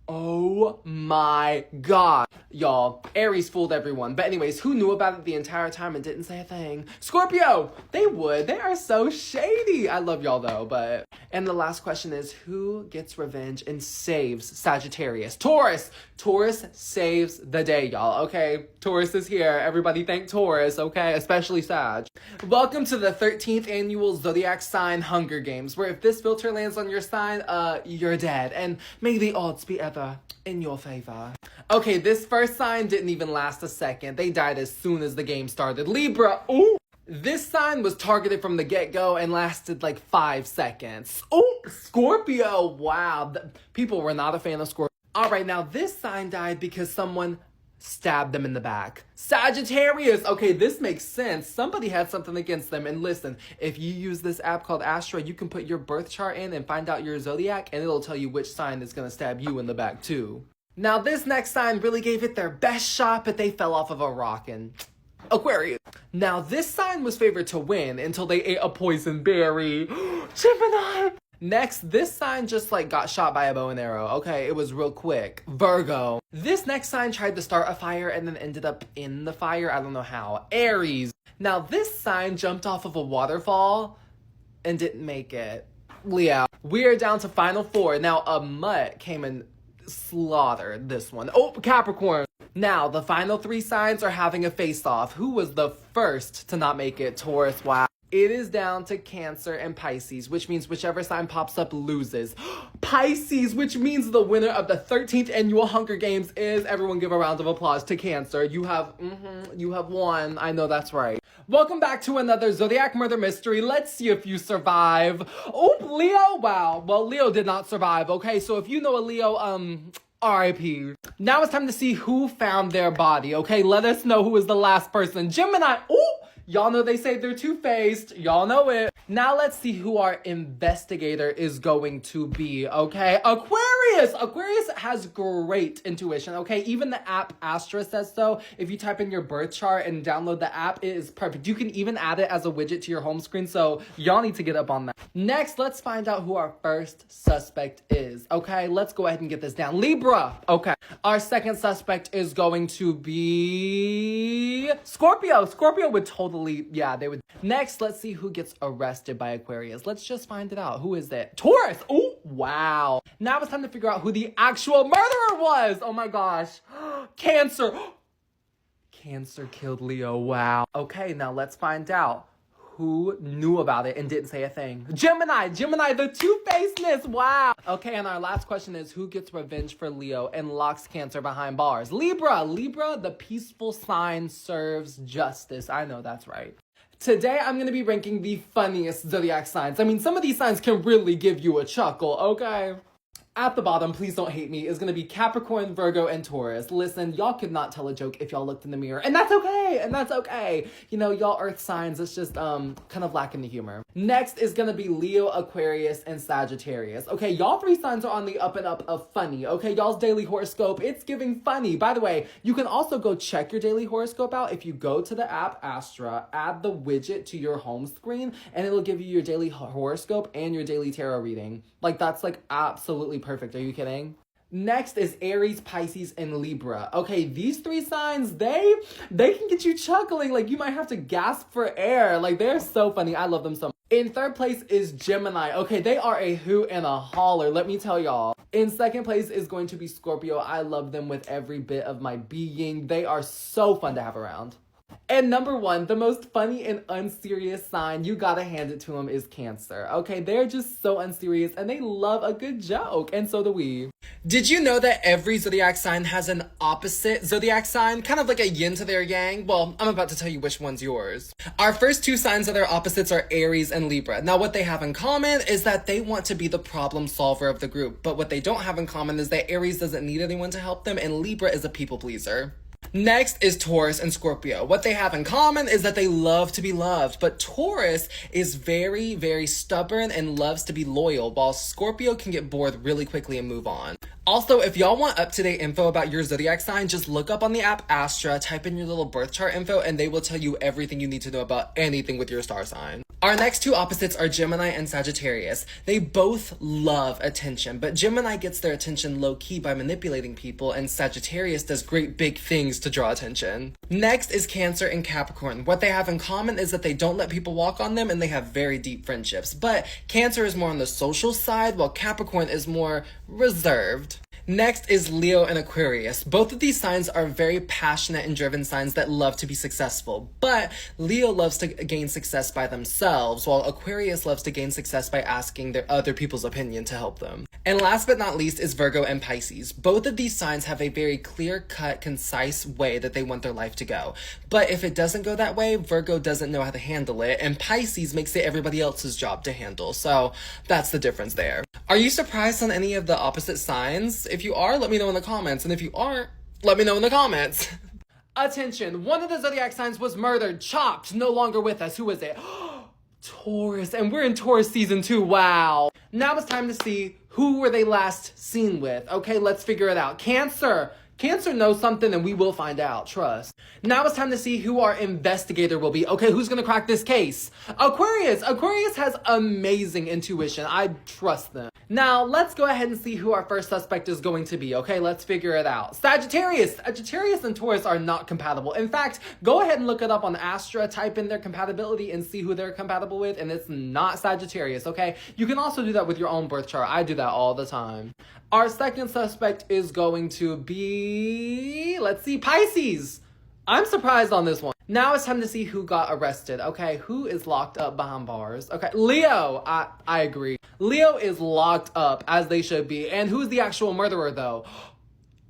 Oh my god. Y'all, Aries fooled everyone. But anyways, who knew about it the entire time and didn't say a thing? Scorpio! They would. They are so shady. I love y'all though, but... And the last question is, who gets revenge and saves Sagittarius? Taurus! Taurus saves the day, y'all, okay? Taurus is here. Everybody thank Taurus, okay? Especially Sag. Welcome to the 13th annual Zodiac sign Hunger Games, where if this filter lands on your sign, you're dead. And may the odds be ever in your favor. Okay, this first sign didn't even last a second. They died as soon as the game started. Libra, ooh! This sign was targeted from the get-go and lasted like 5 seconds. Oh, Scorpio, wow. People were not a fan of Scorpio. All right, now this sign died because someone stabbed them in the back. Sagittarius, okay, this makes sense. Somebody had something against them. And listen, if you use this app called Astra, you can put your birth chart in and find out your zodiac, and it'll tell you which sign is gonna stab you in the back too. Now this next sign really gave it their best shot, but they fell off of a rock and... Aquarius. Now this sign was favored to win until they ate a poison berry. Gemini! Next, this sign just like got shot by a bow and arrow. Okay, it was real quick. Virgo. This next sign tried to start a fire and then ended up in the fire. I don't know how. Aries. Now this sign jumped off of a waterfall and didn't make it. Leo. We are down to final 4. Now a mutt came and slaughtered this one. Oh, Capricorn. Now, the final 3 signs are having a face-off. Who was the first to not make it? Taurus, wow. It is down to Cancer and Pisces, which means whichever sign pops up loses. Pisces, which means the winner of the 13th annual Hunger Games is, everyone give a round of applause to Cancer. You have won. I know that's right. Welcome back to another Zodiac murder mystery. Let's see if you survive. Oh, Leo, wow. Well, Leo did not survive, okay? So if you know a Leo, RIP. Now it's time to see who found their body, okay? Let us know who is the last person. Gemini, ooh! Y'all know they say they're two-faced. Y'all know it. Now let's see who our investigator is going to be, okay? Aquarius! Aquarius has great intuition, okay? Even the app Astra says so. If you type in your birth chart and download the app, it is perfect. You can even add it as a widget to your home screen, so y'all need to get up on that. Next, let's find out who our first suspect is, okay? Let's go ahead and get this down. Libra, okay. Our second suspect is going to be Scorpio. Scorpio would totally, yeah, they would. Next, let's see who gets arrested by Aquarius. Let's just find it out. Who is it? Taurus. Oh, wow. Now it's time to figure out who the actual murderer was. Oh my gosh. Cancer. Cancer killed Leo. Wow. Okay, now let's find out who knew about it and didn't say a thing. Gemini, the two-facedness, wow. Okay, and our last question is, who gets revenge for Leo and locks Cancer behind bars? Libra, the peaceful sign serves justice. I know that's right. Today, I'm gonna be ranking the funniest zodiac signs. I mean, some of these signs can really give you a chuckle, okay? At the bottom, please don't hate me, is gonna be Capricorn, Virgo, and Taurus. Listen, y'all could not tell a joke if y'all looked in the mirror, and that's okay, You know, y'all earth signs, it's just, kind of lacking the humor. Next is gonna be Leo, Aquarius, and Sagittarius. Okay, y'all 3 signs are on the up and up of funny, okay? Y'all's daily horoscope, it's giving funny. By the way, you can also go check your daily horoscope out if you go to the app Astra, add the widget to your home screen, and it'll give you your daily horoscope and your daily tarot reading. Like, that's, like, absolutely perfect. Are you kidding? Next is Aries, Pisces, and Libra. Okay, these 3 signs, they can get you chuckling. Like, you might have to gasp for air. Like, they're so funny. I love them so much. In third place is Gemini. Okay, they are a hoot and a holler, let me tell y'all. In second place is going to be Scorpio. I love them with every bit of my being. They are so fun to have around. And number 1, the most funny and unserious sign, you gotta hand it to them, is Cancer. Okay, they're just so unserious and they love a good joke, and so do we. Did you know that every zodiac sign has an opposite zodiac sign? Kind of like a yin to their yang? Well, I'm about to tell you which one's yours. Our first 2 signs that are opposites are Aries and Libra. Now, what they have in common is that they want to be the problem solver of the group, but what they don't have in common is that Aries doesn't need anyone to help them and Libra is a people pleaser. Next is Taurus and Scorpio. What they have in common is that they love to be loved, but Taurus is very, very stubborn and loves to be loyal, while Scorpio can get bored really quickly and move on. Also, if y'all want up-to-date info about your zodiac sign, just look up on the app Astra, type in your little birth chart info, and they will tell you everything you need to know about anything with your star sign. Our next two opposites are Gemini and Sagittarius. They both love attention, but Gemini gets their attention low-key by manipulating people, and Sagittarius does great big things to draw attention. Next is Cancer and Capricorn. What they have in common is that they don't let people walk on them, and they have very deep friendships. But Cancer is more on the social side, while Capricorn is more reserved. Next is Leo and Aquarius. Both of these signs are very passionate and driven signs that love to be successful, but Leo loves to gain success by themselves, while Aquarius loves to gain success by asking their other people's opinion to help them. And last but not least is Virgo and Pisces. Both of these signs have a very clear-cut, concise way that they want their life to go. But if it doesn't go that way, Virgo doesn't know how to handle it, and Pisces makes it everybody else's job to handle. So that's the difference there. Are you surprised on any of the opposite signs? If you are, let me know in the comments. And if you aren't, let me know in the comments. Attention, one of the zodiac signs was murdered, chopped, no longer with us. Who is it? Taurus, and we're in Taurus season 2, wow. Now it's time to see who were they last seen with. Okay, let's figure it out. Cancer. Cancer knows something and we will find out, trust. Now it's time to see who our investigator will be. Okay, who's gonna crack this case? Aquarius. Aquarius has amazing intuition. I trust them. Now, let's go ahead and see who our first suspect is going to be. Okay, let's figure it out. Sagittarius. Sagittarius and Taurus are not compatible. In fact, go ahead and look it up on Astra, type in their compatibility and see who they're compatible with, and it's not Sagittarius, okay? You can also do that with your own birth chart. I do that all the time. Our second suspect is going to be, let's see, Pisces. I'm surprised on this one. Now it's time to see who got arrested, okay? Who is locked up behind bars? Okay, Leo. I agree. Leo is locked up, as they should be. And who's the actual murderer, though?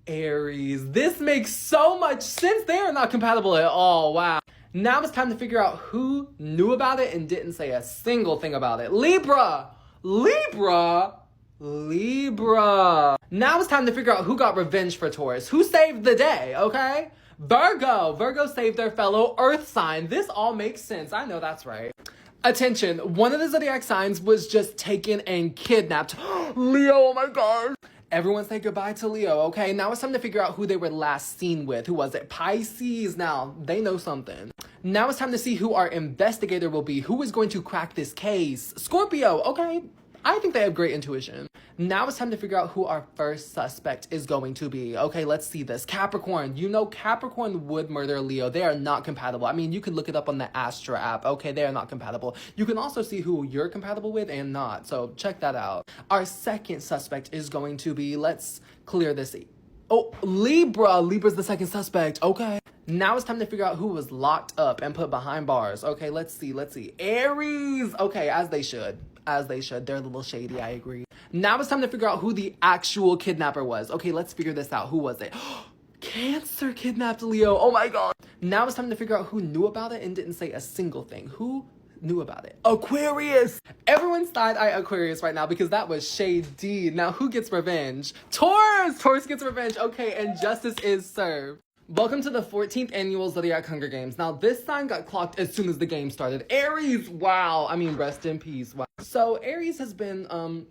Aries. This makes so much sense. They are not compatible at all. Wow. Now it's time to figure out who knew about it and didn't say a single thing about it. Libra. Libra. Libra. Now it's time to figure out who got revenge for Taurus. Who saved the day, okay? Virgo. Virgo saved their fellow earth sign. This all makes sense. I know that's right. Attention, one of the zodiac signs was just taken and kidnapped. Leo, oh my god. Everyone say goodbye to Leo, okay? Now it's time to figure out who they were last seen with. Who was it? Pisces. Now, they know something. Now it's time to see who our investigator will be. Who is going to crack this case? Scorpio, okay? I think they have great intuition. Now it's time to figure out who our first suspect is going to be. Okay, let's see this. Capricorn. You know Capricorn would murder Leo. They are not compatible. I mean, you could look it up on the Astra app. Okay, they are not compatible. You can also see who you're compatible with and not. So check that out. Our second suspect is going to be, let's clear this. Oh, Libra. Libra's the second suspect. Okay. Now it's time to figure out who was locked up and put behind bars. Okay, let's see. Aries. Okay, as they should. As they should. They're a little shady, I agree. Now it's time to figure out who the actual kidnapper was. Okay, let's figure this out. Who was it? Cancer kidnapped Leo. Oh my god. Now it's time to figure out who knew about it and didn't say a single thing. Who knew about it? Aquarius. Everyone's side-eye Aquarius right now because that was shady. Now who gets revenge? Taurus. Taurus gets revenge. Okay, and justice is served. Welcome to the 14th annual Zodiac Hunger Games. Now, this sign got clocked as soon as the game started. Aries, wow. I mean, rest in peace. Wow. So, Aries has been,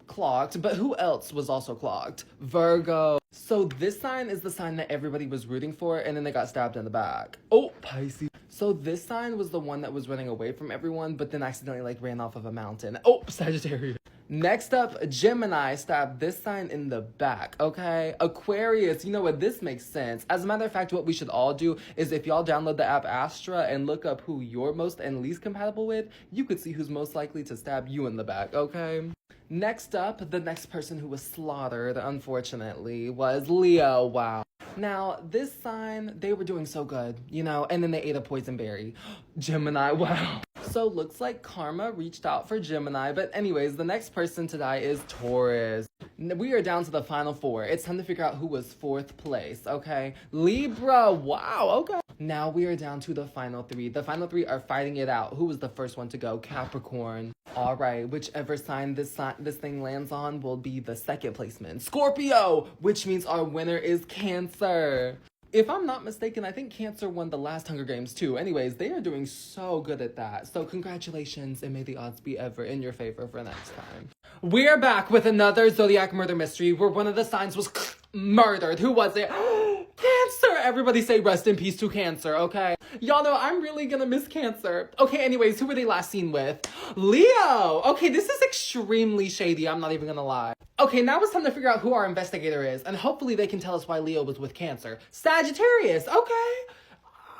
clocked, but who else was also clocked? Virgo. So, this sign is the sign that everybody was rooting for, and then they got stabbed in the back. Oh, Pisces. So, this sign was the one that was running away from everyone, but then accidentally, ran off of a mountain. Oh, Sagittarius. Next up, Gemini stabbed this sign in the back, okay? Aquarius, you know what? This makes sense. As a matter of fact, what we should all do is if y'all download the app Astra and look up who you're most and least compatible with, you could see who's most likely to stab you in the back, okay? Next up, the next person who was slaughtered, unfortunately, was Leo. Wow. Now, this sign, they were doing so good, and then they ate a poison berry. Gemini, wow. So, looks like karma reached out for Gemini, but anyways, the next person to die is Taurus. We are down to the final 4. It's time to figure out who was 4th place, okay? Libra, wow, okay. Now we are down to the final 3. The final 3 are fighting it out. Who was the first one to go? Capricorn. All right, whichever sign this thing lands on will be the second placement. Scorpio, which means our winner is Cancer. If I'm not mistaken, I think Cancer won the last Hunger Games too. Anyways, they are doing so good at that. So congratulations, and may the odds be ever in your favor for next time. We're back with another Zodiac murder mystery where one of the signs was murdered. Who was it? Cancer! Everybody say rest in peace to Cancer, okay? Y'all know I'm really gonna miss Cancer. Okay, anyways, who were they last seen with? Leo! Okay, this is extremely shady, I'm not even gonna lie. Okay, now it's time to figure out who our investigator is, and hopefully they can tell us why Leo was with Cancer. Sagittarius, okay.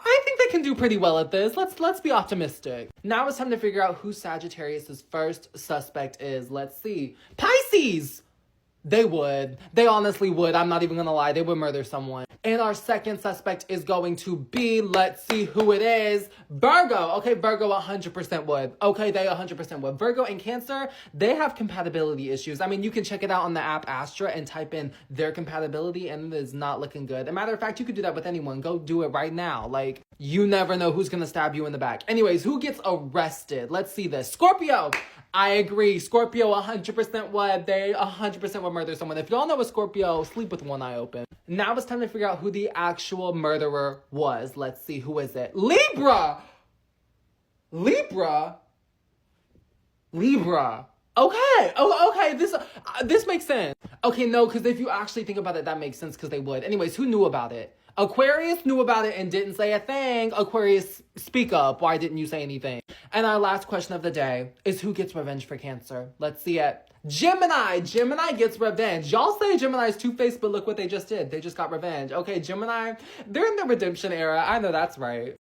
I think they can do pretty well at this. Let's be optimistic. Now it's time to figure out who Sagittarius's first suspect is. Let's see. Pisces! They would. They honestly would. I'm not even gonna lie. They would murder someone. And our second suspect is going to be, let's see who it is, Virgo. Okay, Virgo 100% would. Okay, they 100% would. Virgo and Cancer, they have compatibility issues. I mean, you can check it out on the app Astra and type in their compatibility and it is not looking good. As a matter of fact, you could do that with anyone. Go do it right now. Like, you never know who's gonna stab you in the back. Anyways, who gets arrested? Let's see this. Scorpio! I agree. Scorpio 100% would. They 100% would murder someone. If y'all know a Scorpio, sleep with one eye open. Now it's time to figure out who the actual murderer was. Let's see. Who is it? Libra! Libra? Libra. Okay. Oh, okay. This makes sense. Okay, no, because if you actually think about it, that makes sense because they would. Anyways, who knew about it? Aquarius knew about it and didn't say a thing. Aquarius, speak up. Why didn't you say anything? And our last question of the day is who gets revenge for Cancer? Let's see it. Gemini. Gemini gets revenge. Y'all say Gemini's two-faced, but look what they just did. They just got revenge. Okay, Gemini, they're in the redemption era. I know that's right.